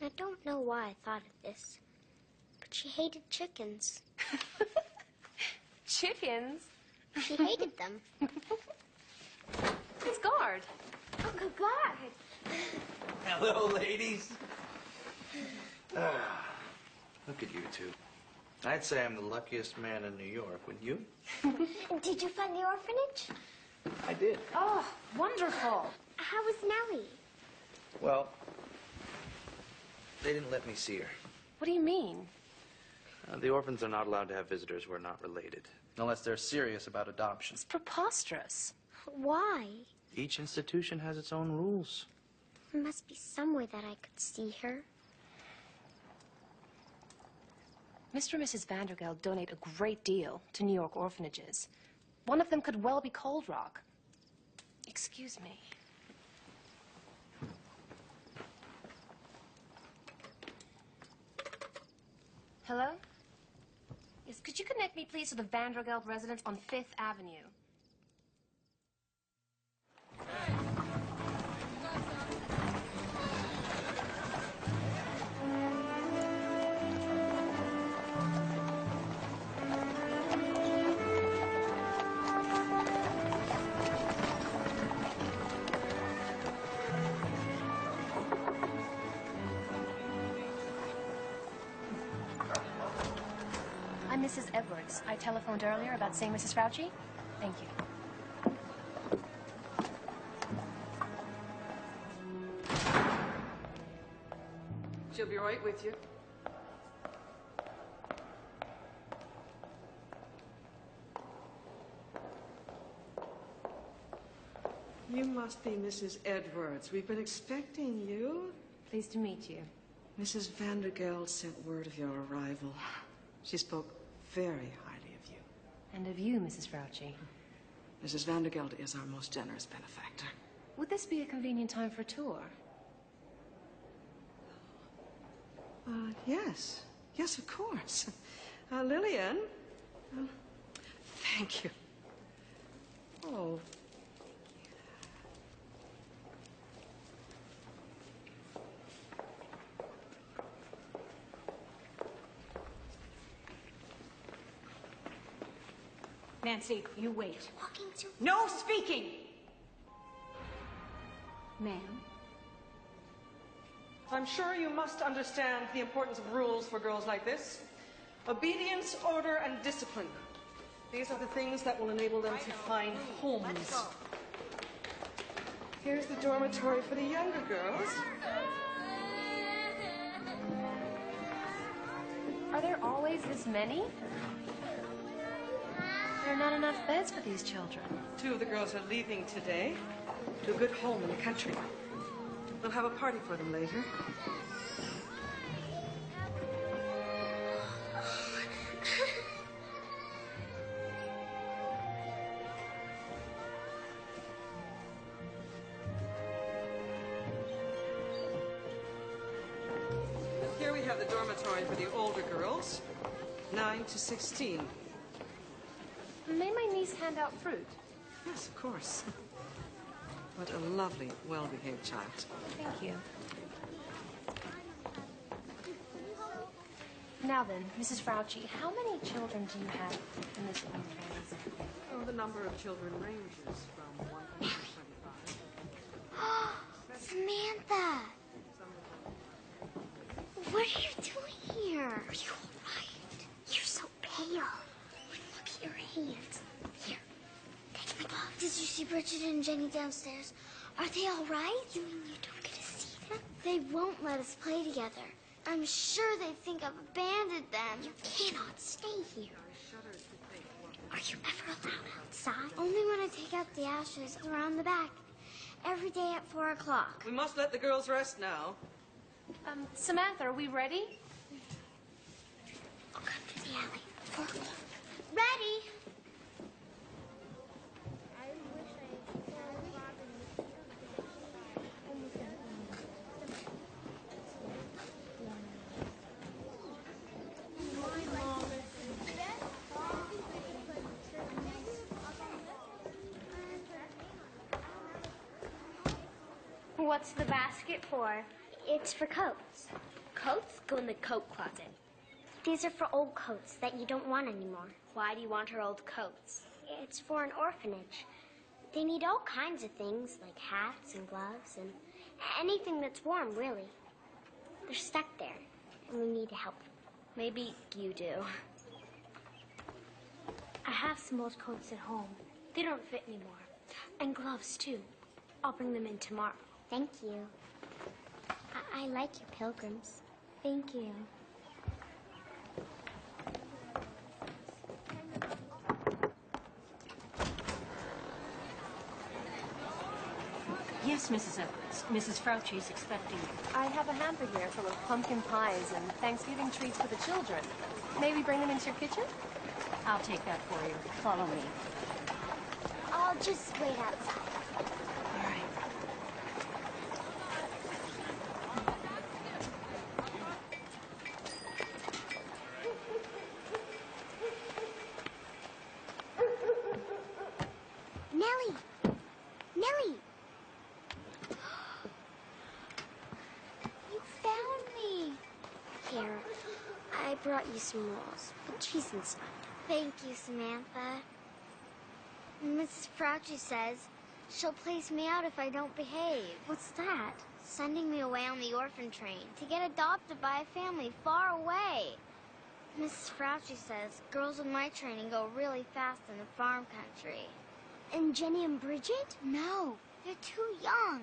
I don't know why I thought of this, but she hated chickens. Chickens? She hated them. It's Gard. Uncle Gard! Hello, ladies. Look at you two. I'd say I'm the luckiest man in New York, wouldn't you? Did you find the orphanage? I did. Oh, wonderful. How was Nellie? Well, they didn't let me see her. What do you mean? The orphans are not allowed to have visitors who are not related, unless they're serious about adoption. It's preposterous. Why? Each institution has its own rules. There must be some way that I could see her. Mr. and Mrs. Vandergeld donate a great deal to New York orphanages. One of them could well be Cold Rock. Excuse me. Hello? Yes, could you connect me, please, to the Vandergeld residence on 5th Avenue? I'm Mrs. Edwards. I telephoned earlier about seeing Mrs. Fauci. Thank you. She'll be right with you. You must be Mrs. Edwards. We've been expecting you. Pleased to meet you. Mrs. Vandergeld sent word of your arrival. She spoke very highly of you. And of you, Mrs. Fauci. Mrs. Vandergeld is our most generous benefactor. Would this be a convenient time for a tour? Yes. Yes, of course. Lillian. Thank you. Oh. Nancy, you wait. Walking too... No speaking! Ma'am? I'm sure you must understand the importance of rules for girls like this. Obedience, order, and discipline. These are the things that will enable them to find homes. Here's the dormitory for the younger girls. Are there always this many? There are not enough beds for these children. 2 of the girls are leaving today to a good home in the country. We'll have a party for them later. Here we have the dormitory for the older girls, 9 to 16. May my niece hand out fruit? Yes, of course. What a lovely, well-behaved child. Thank you. Now then, Mrs. Fauci, how many children do you have in this orphanage? Oh, the number of children ranges from 1 to 25. Samantha! What are you doing here? Are you all right? You're so pale. Look at your hands. Here, take my glove. Did you see Bridget and Jenny downstairs? Are they all right? You mean you don't get to see them? They won't let us play together. I'm sure they think I've abandoned them. You cannot stay here. Are you ever allowed outside? Only when I take out the ashes around the back. Every day at 4 o'clock. We must let the girls rest now. Samantha, are we ready? I'll come to the alley. 4 o'clock. Ready? What's the basket for? It's for coats. Coats go in the coat closet. These are for old coats that you don't want anymore. Why do you want her old coats? It's for an orphanage. They need all kinds of things, like hats and gloves and anything that's warm, really. They're stuck there, and we need to help them. Maybe you do. I have some old coats at home. They don't fit anymore. And gloves, too. I'll bring them in tomorrow. Thank you. I like your pilgrims. Thank you. Yes, Mrs. Evans. Mrs. Fauci is expecting you. I have a hamper here full of pumpkin pies and Thanksgiving treats for the children. May we bring them into your kitchen? I'll take that for you. Follow me. I'll just wait outside. All right. Nellie! Nellie! You found me! Here, I brought you some rolls, but cheese inside. Thank you, Samantha. Mrs. Fauci says she'll place me out if I don't behave. What's that? Sending me away on the orphan train to get adopted by a family far away. Mrs. Fauci says girls with my training go really fast in the farm country. And Jenny and Bridget? No, they're too young.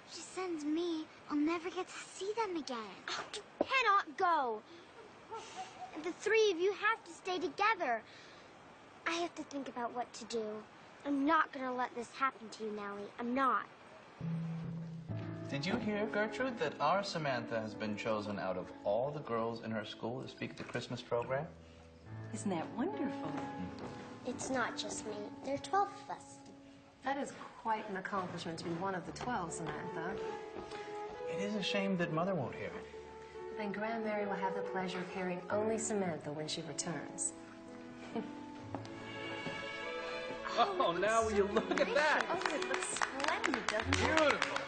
If she sends me, I'll never get to see them again. Oh, you cannot go. The three of you have to stay together. I have to think about what to do. I'm not going to let this happen to you, Nellie. I'm not. Did you hear, Gertrude, that our Samantha has been chosen out of all the girls in her school to speak at the Christmas program? Isn't that wonderful? It's not just me. There are 12 of us. That is quite an accomplishment to be one of the 12, Samantha. It is a shame that Mother won't hear it. Then Grandma Mary will have the pleasure of hearing only Samantha when she returns. Oh, now will you look at that? Oh, it looks splendid, doesn't it? Beautiful.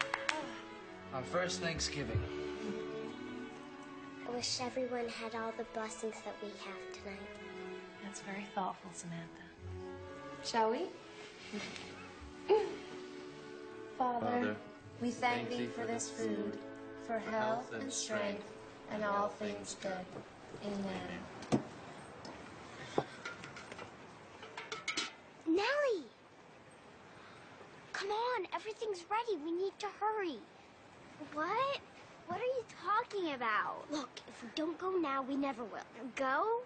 Our first Thanksgiving. I wish everyone had all the blessings that we have tonight. That's very thoughtful, Samantha. Shall we? Father, we thank thee for this food, for health and strength, and all things good. Amen. Nellie! Come on, everything's ready. We need to hurry. What? What are you talking about? Look, if we don't go now, we never will. Go?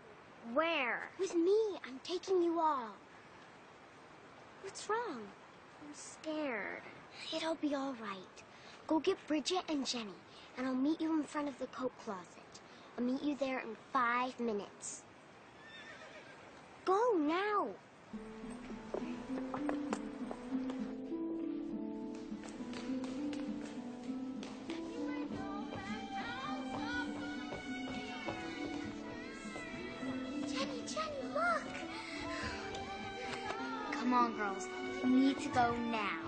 Where? With me. I'm taking you all. What's wrong? I'm scared. It'll be all right. Go get Bridget and Jenny, and I'll meet you in front of the coat closet. I'll meet you there in 5 minutes. Go now. Jenny, look! Come on, girls. We need to go now.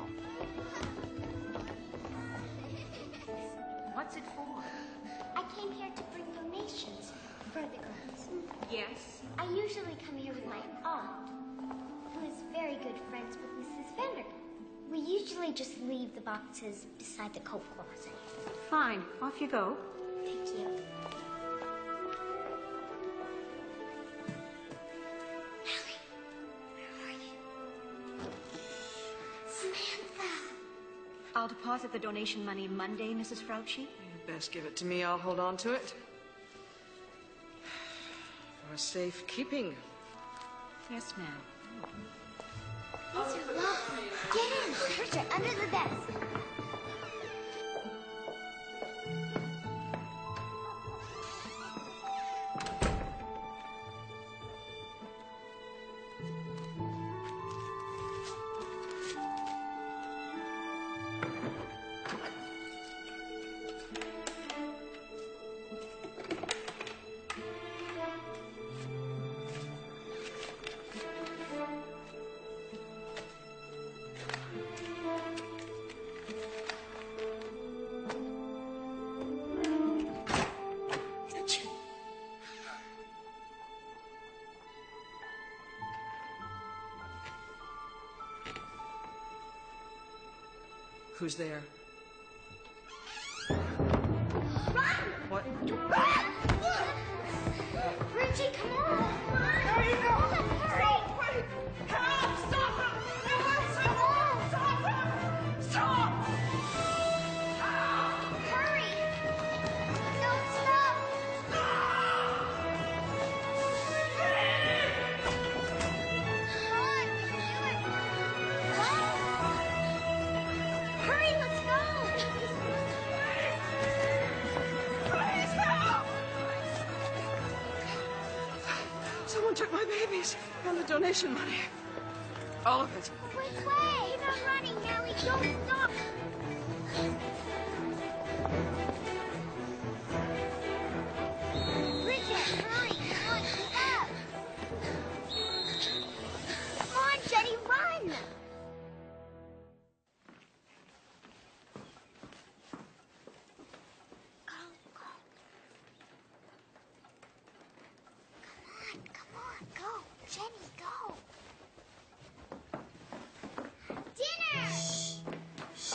What's it for? I came here to bring donations for the girls. Yes. I usually come here with my aunt, who is very good friends with Mrs. Vanderbilt. We usually just leave the boxes beside the coat closet. Fine. Off you go. Thank you. Nellie, where are you? Samantha! I'll deposit the donation money Monday, Mrs. Fauci. You best give it to me. I'll hold on to it. For safekeeping. Yes, ma'am. These are lovely. Get in. Bridget, under the desk. Who's there? Run! What? Run! Bridget, come on! There you go! Hurry! Wait! Help! Stop him! Stop! Stop him! Stop! Hurry! Don't stop! Come on, we can do it! Run! Hurry, let's go! Someone took my babies and the donation money. All of it. Which way? Keep on running, Nellie. Don't stop. Bridget, hurry. Come on, keep up. Come on, Jenny, run. Go, go. Come on, go. Jenny, go. Dinner! Shh.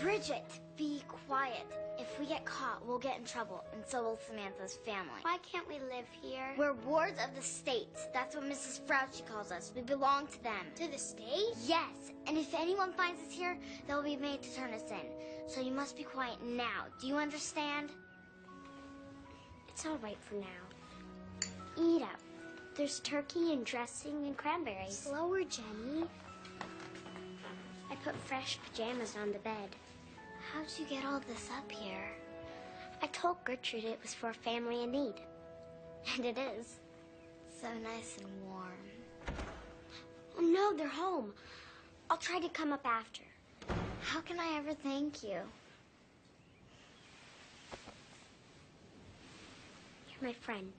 Bridget, be quiet. If we get caught, we'll get in trouble, and so will Samantha's family. Why can't we live here? We're wards of the state. That's what Mrs. Fauci calls us. We belong to them. To the state? Yes, and if anyone finds us here, they'll be made to turn us in. So you must be quiet now. Do you understand? It's all right for now. Eat up. There's turkey and dressing and cranberries. Slower, Jenny. I put fresh pajamas on the bed. How'd you get all this up here? I told Gertrude it was for a family in need. And it is. So nice and warm. Oh, no, they're home. I'll try to come up after. How can I ever thank you? You're my friend.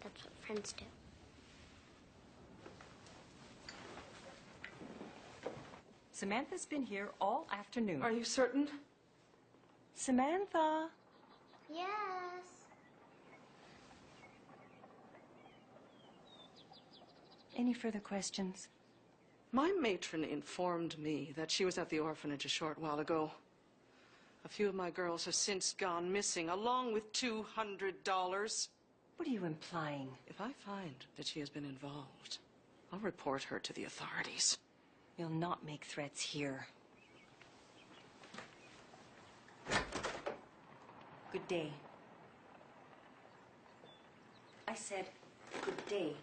That's what friends do. Samantha's been here all afternoon. Are you certain? Samantha. Yes. Any further questions? My matron informed me that she was at the orphanage a short while ago. A few of my girls have since gone missing, along with $200. What are you implying? If I find that she has been involved, I'll report her to the authorities. You'll not make threats here. Good day. I said good day.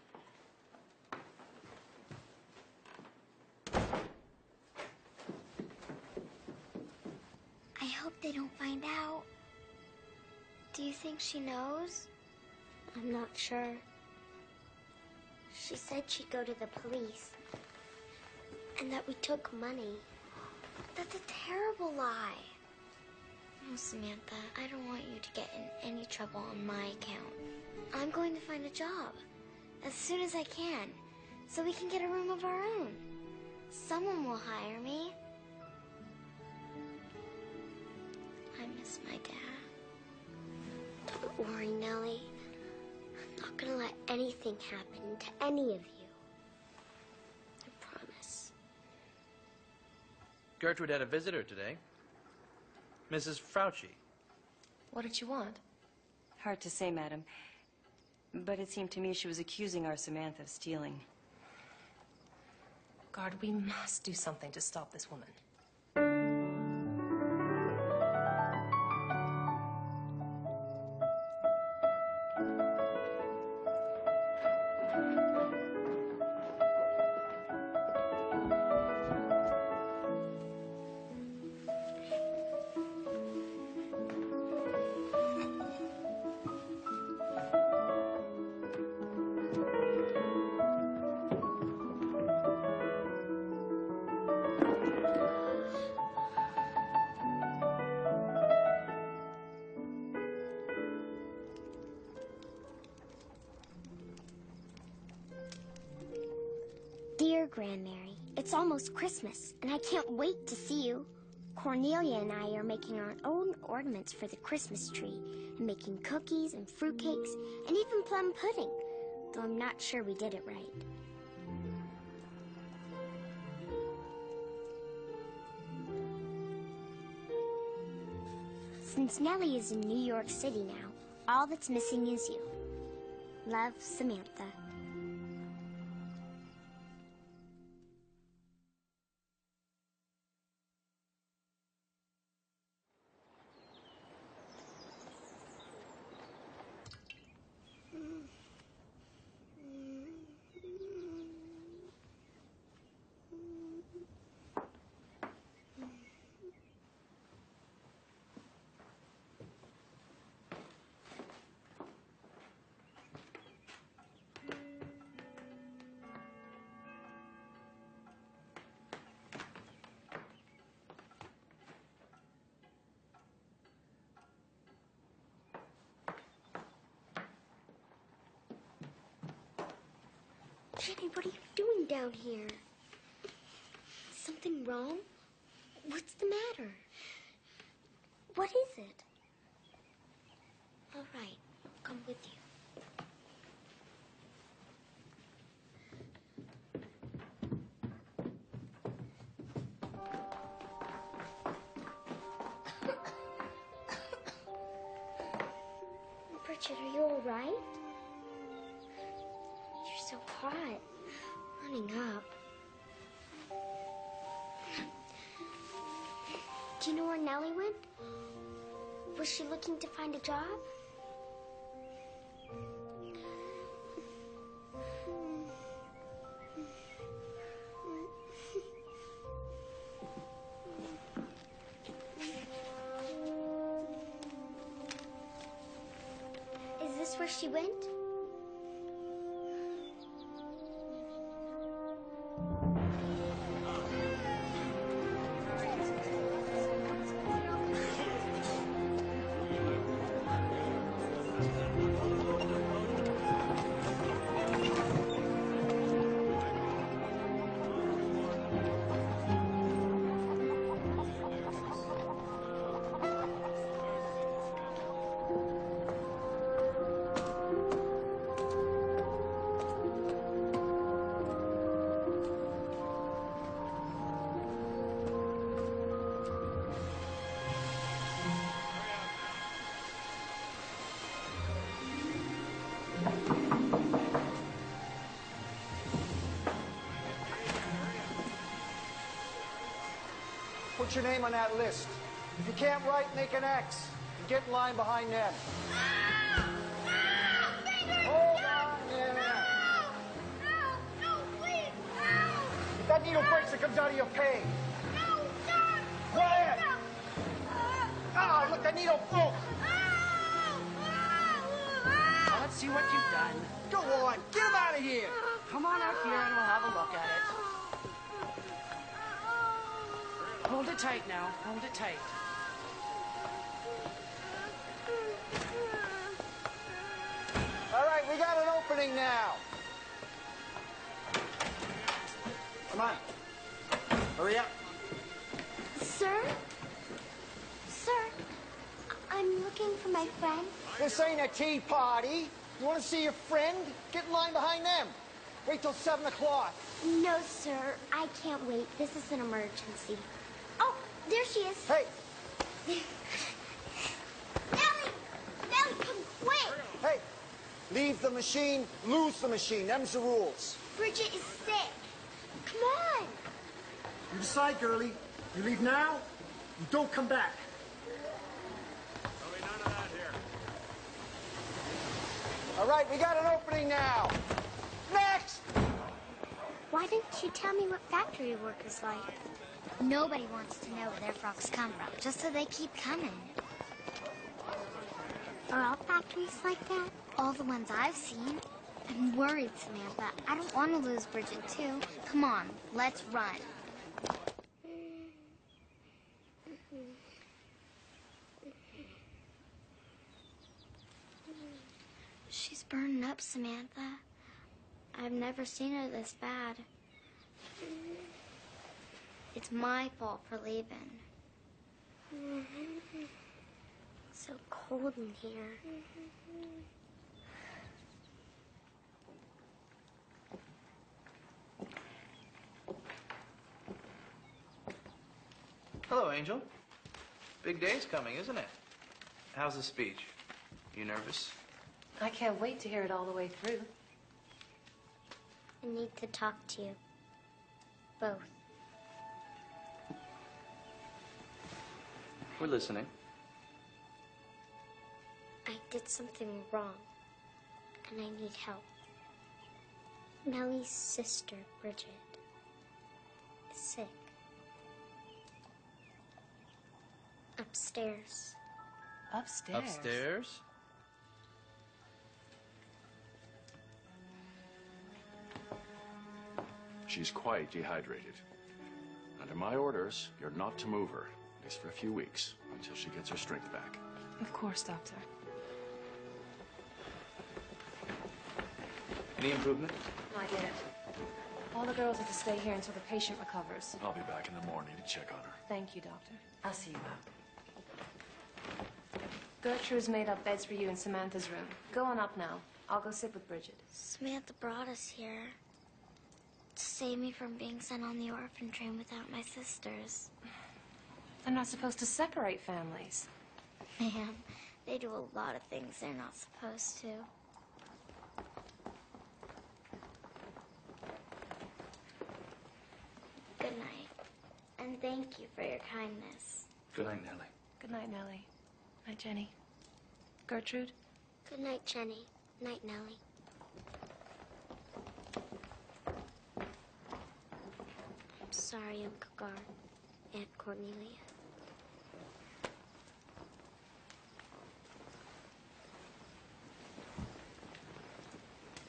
I hope they don't find out. Do you think she knows? I'm not sure. She said she'd go to the police. And that we took money. That's a terrible lie. Oh, Samantha, I don't want you to get in any trouble on my account. I'm going to find a job as soon as I can, so we can get a room of our own. Someone will hire me. I miss my dad. Don't worry, Nellie. I'm not going to let anything happen to any of you. I promise. Gertrude had a visitor today. Mrs. Fauci. What did you want? Hard to say, madam. But it seemed to me she was accusing our Samantha of stealing. Guard, we must do something to stop this woman. Dear Grandmary, it's almost Christmas, and I can't wait to see you. Cornelia and I are making our own ornaments for the Christmas tree, and making cookies and fruitcakes, and even plum pudding, though I'm not sure we did it right. Since Nellie is in New York City now, all that's missing is you. Love, Samantha. Jenny, what are you doing down here? Is something wrong? What's the matter? What is it? All right, I'll come with you. Bridget, are you all right? You're so hot. Running up. Do you know where Nellie went? Was she looking to find a job? Is this where she went? Put your name on that list. If you can't write, make an X. And get in line behind them. Hold on there. No, please, no! If that needle breaks, it comes out of your pay. No, God! Quiet! Ah, look, that needle broke. Let's see what you've done. Go on, get him out of here. Come on out here and we'll have a look at it. Hold it tight now. Hold it tight. All right, we got an opening now. Come on. Hurry up. Sir? Sir, I'm looking for my friend. This ain't a tea party. You want to see your friend? Get in line behind them. Wait till 7 o'clock. No, sir, I can't wait. This is an emergency. Oh, there she is. Hey. Nellie! Nellie, come quick! Hey, leave the machine, lose the machine. Them's the rules. Bridget is sick. Come on! You decide, girlie. You leave now, you don't come back. There'll be none of that here. All right, we got an opening now. Next! Why didn't you tell me what factory work is like? Nobody wants to know where their frogs come from, just so they keep coming. Are all factories like that? All the ones I've seen. I'm worried, Samantha. I don't want to lose Bridget, too. Come on, let's run. She's burning up, Samantha. I've never seen her this bad. It's my fault for leaving. It's so cold in here. Hello, Angel. Big day's coming, isn't it? How's the speech? You nervous? I can't wait to hear it all the way through. I need to talk to you. Both. We're listening. I did something wrong, and I need help. Nellie's sister, Bridget, is sick. Upstairs. Upstairs? Upstairs? She's quite dehydrated. Under my orders, you're not to move her, at least for a few weeks, until she gets her strength back. Of course, Doctor. Any improvement? Not yet. All the girls have to stay here until the patient recovers. I'll be back in the morning to check on her. Thank you, Doctor. I'll see you out. Gertrude's made up beds for you in Samantha's room. Go on up now. I'll go sit with Bridget. Samantha brought us here to save me from being sent on the orphan train without my sisters. They're not supposed to separate families. Ma'am, they do a lot of things they're not supposed to. Good night, and thank you for your kindness. Good night, Nellie. Good night, Nellie. Night, Jenny. Gertrude? Good night, Jenny. Night, Nellie. I'm sorry, Uncle Gar. Aunt Cornelia.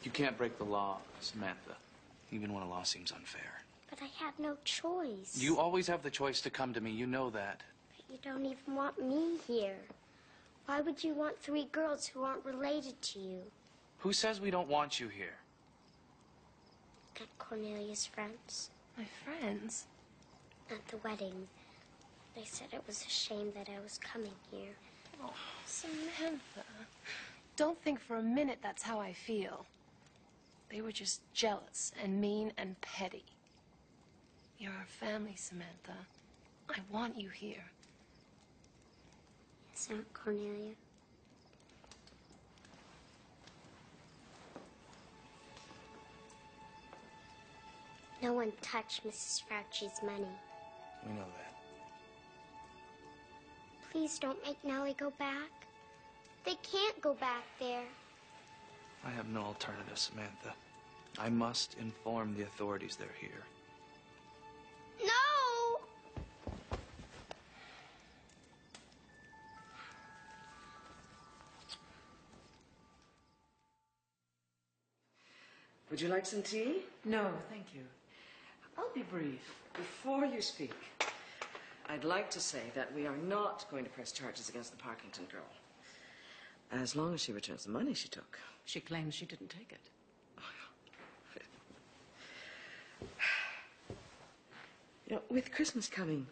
You can't break the law, Samantha, even when a law seems unfair. But I have no choice. You always have the choice to come to me. You know that. But you don't even want me here. Why would you want 3 girls who aren't related to you? Who says we don't want you here? Aunt Cornelia's friends. My friends? At the wedding, they said it was a shame that I was coming here. Oh, Samantha. Don't think for a minute that's how I feel. They were just jealous and mean and petty. You're our family, Samantha. I want you here. Yes, Aunt Cornelia. No one touched Mrs. Fauci's money. We know that. Please don't make Nellie go back. They can't go back there. I have no alternative, Samantha. I must inform the authorities they're here. No! Would you like some tea? No, thank you. I'll be brief. Before you speak, I'd like to say that we are not going to press charges against the Parkington girl. As long as she returns the money she took. She claims she didn't take it. You know, with Christmas coming,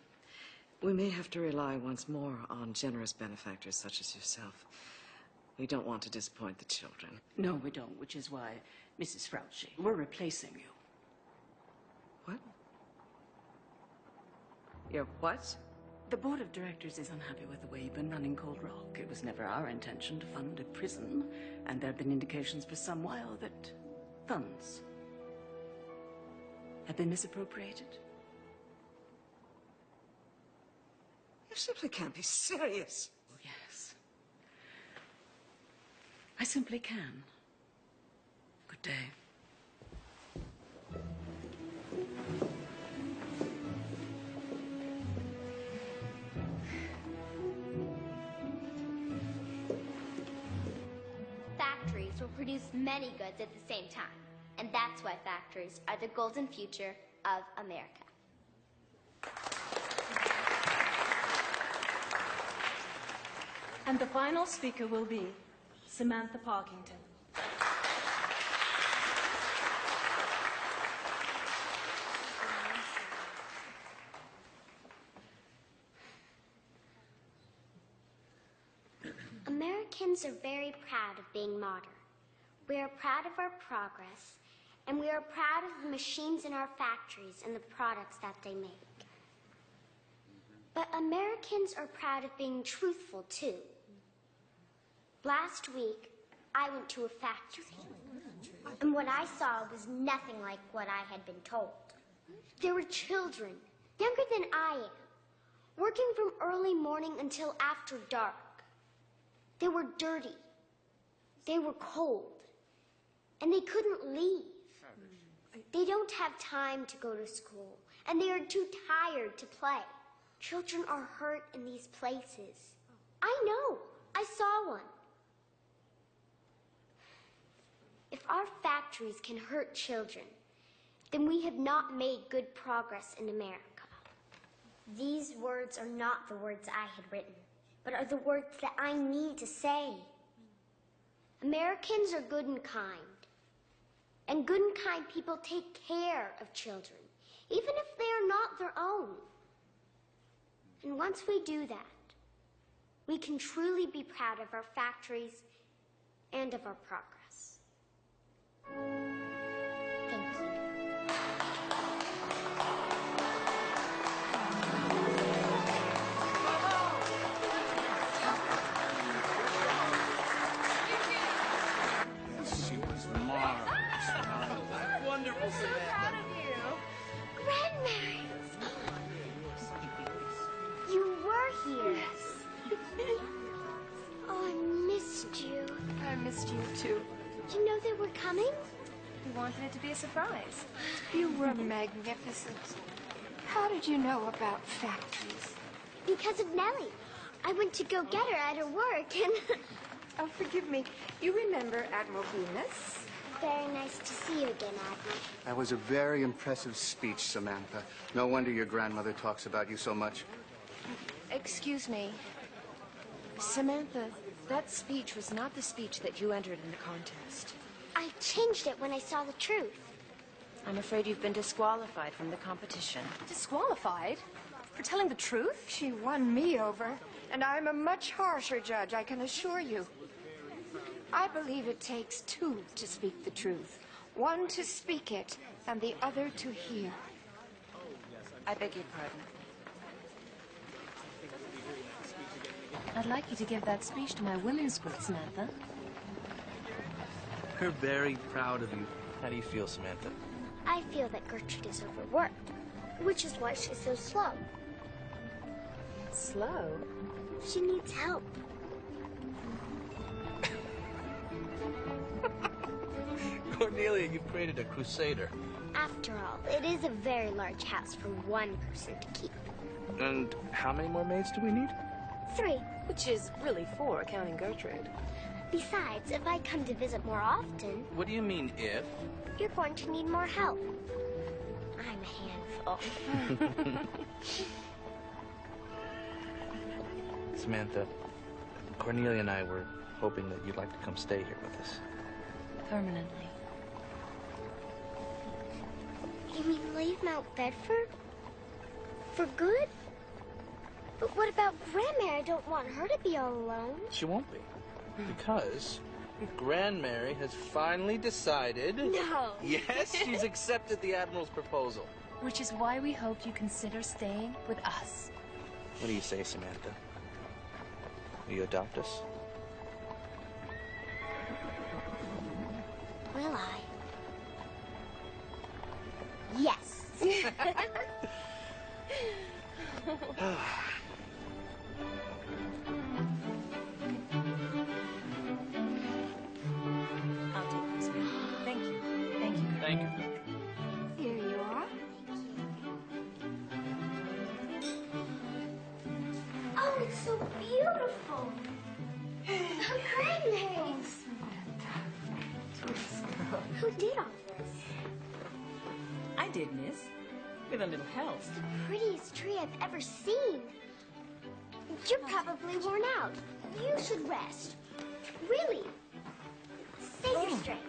we may have to rely once more on generous benefactors such as yourself. We don't want to disappoint the children. No, we don't, which is why, Mrs. Fauci, we're replacing you. What? You're what? The board of directors is unhappy with the way you've been running Cold Rock. It was never our intention to fund a prison, and there have been indications for some while that funds have been misappropriated. You simply can't be serious. Oh, yes. I simply can. Good day. Factories will produce many goods at the same time. And that's why factories are the golden future of America. And the final speaker will be Samantha Parkington. Americans are very proud of being modern. We are proud of our progress, and we are proud of the machines in our factories and the products that they make. But Americans are proud of being truthful, too. Last week, I went to a factory, and what I saw was nothing like what I had been told. There were children, younger than I am, working from early morning until after dark. They were dirty, they were cold, and they couldn't leave. They don't have time to go to school, and they are too tired to play. Children are hurt in these places. I know, I saw one. If our factories can hurt children, then we have not made good progress in America. These words are not the words I had written, but are the words that I need to say. Americans are good and kind. And good and kind people take care of children, even if they are not their own. And once we do that, we can truly be proud of our factories and of our progress. Thank you. She was marvelous. Wonderful, I'm so proud of you. Grandparents! You were here. Yes. Oh, I missed you. I missed you too. Did you know they were coming? We wanted it to be a surprise. You were magnificent. How did you know about factories? Because of Nellie. I went to go get her at her work and... Oh, forgive me. You remember Admiral Venus? Very nice to see you again, Admiral. That was a very impressive speech, Samantha. No wonder your grandmother talks about you so much. Excuse me. Samantha, that speech was not the speech that you entered in the contest. I changed it when I saw the truth. I'm afraid you've been disqualified from the competition. Disqualified? For telling the truth? She won me over, and I'm a much harsher judge, I can assure you. I believe it takes two to speak the truth. One to speak it, and the other to hear. I beg your pardon. I'd like you to give that speech to my women's group, Samantha. We're very proud of you. How do you feel, Samantha? I feel that Gertrude is overworked, which is why she's so slow. Slow? She needs help. Cornelia, you've created a crusader. After all, it is a very large house for one person to keep. And how many more maids do we need? 3. Which is really 4, counting Gertrude. Besides, if I come to visit more often... What do you mean, if? You're going to need more help. I'm a handful. Samantha, Cornelia and I were hoping that you'd like to come stay here with us. Permanently. You mean leave Mount Bedford? For good? But what about Grandma? I don't want her to be all alone. She won't be. Because Grandmary has finally decided... No. Yes, she's accepted the Admiral's proposal. Which is why we hoped you consider staying with us. What do you say, Samantha? Will you adopt us? Will I? Yes. I'll take this. Thank you. Thank you. Thank you. Here you are. Oh, it's so beautiful. Grandma. Who did all this? I did, miss. With a little help. It's the prettiest tree I've ever seen. You're probably worn out. You should rest. Really. Save your strength.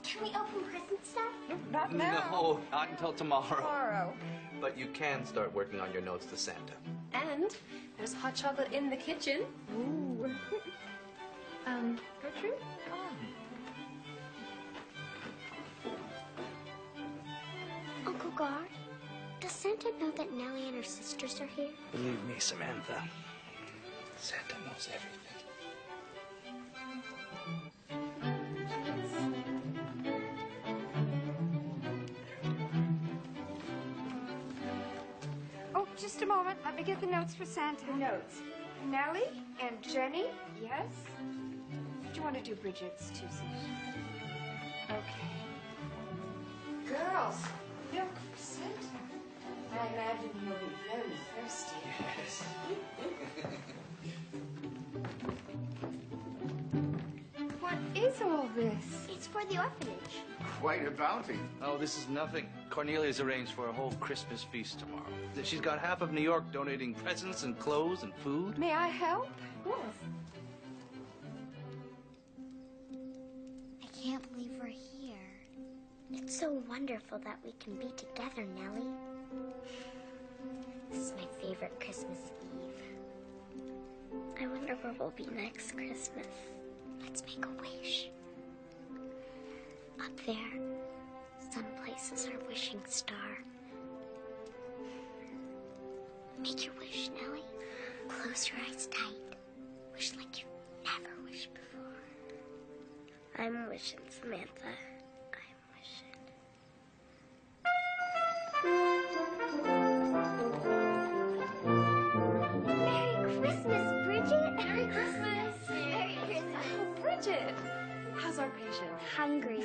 Can we open present stuff? Not now. No, not until tomorrow. Tomorrow. But you can start working on your notes to Santa. And there's hot chocolate in the kitchen. Ooh. Gertrude? Uncle Guard, does Santa know that Nellie and her sisters are here? Believe me, Samantha. Santa knows everything. Oh, just a moment. Let me get the notes for Santa. Notes. Nellie and Jenny, yes? Do you want to do Bridget's too, Susan? Okay. Girls, milk for Santa. I imagine he'll be very thirsty. Yes. What is all this? It's for the orphanage. Quite a bounty. Oh, this is nothing. Cornelia's arranged for a whole Christmas feast tomorrow. She's got half of New York donating presents and clothes and food. May I help? Yes. can't believe we're here. It's so wonderful that we can be together, Nellie. This is my favorite Christmas Eve. I wonder where we'll be next Christmas. Let's make a wish. Up there, some places are wishing star. Make your wish, Nellie. Close your eyes tight. Wish like you've never wished before. I'm wishing, Samantha. I'm wishing. Merry Christmas, Bridget. Merry Christmas. Merry Christmas. Oh, Bridget. How's our patient? Hungry.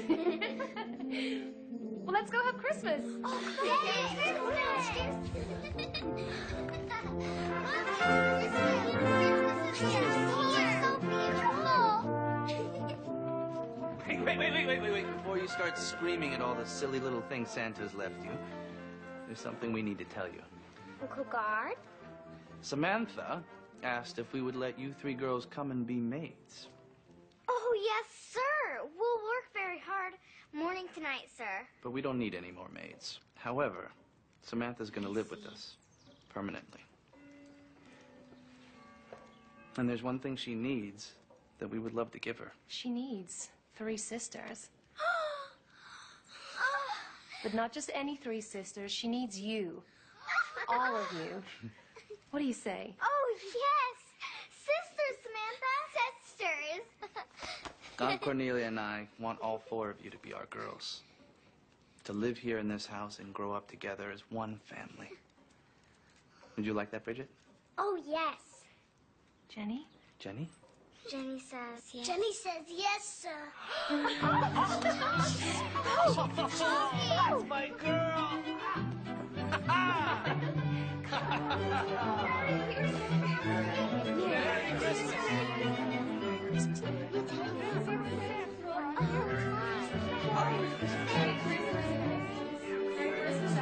Well, let's go have Christmas. Oh, Merry Christmas. Hey, wait. Before you start screaming at all the silly little things Santa's left you, there's something we need to tell you. Uncle Guard? Samantha asked if we would let you three girls come and be maids. Oh, yes, sir. We'll work very hard morning to night, sir. But we don't need any more maids. However, Samantha's going to live with us permanently. And there's one thing she needs that we would love to give her. She needs 3 sisters. But not just any 3 sisters. She needs you. All of you. What do you say? Oh, yes. Sisters, Samantha. Sisters. Aunt Cornelia and I want all 4 of you to be our girls. To live here in this house and grow up together as one family. Would you like that, Bridget? Oh, yes. Jenny? Jenny? Jenny says yes. Jenny says yes, sir. That's my girl! Merry Christmas! Merry Christmas.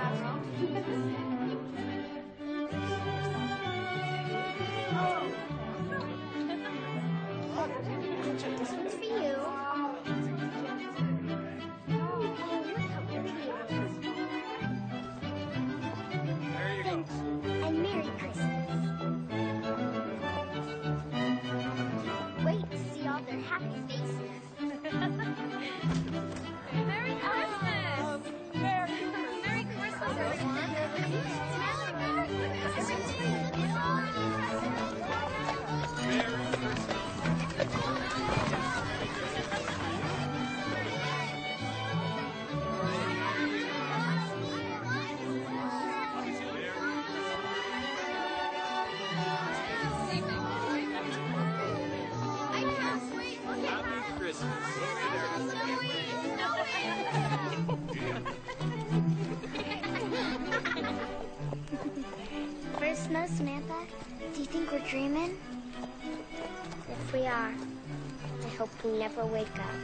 This one's for you. There you go. And Merry Christmas. Wait to see all their happy faces. Merry Christmas! Merry Christmas, everyone! First snow, Samantha. Do you think we're dreaming? If we are, I hope we never wake up.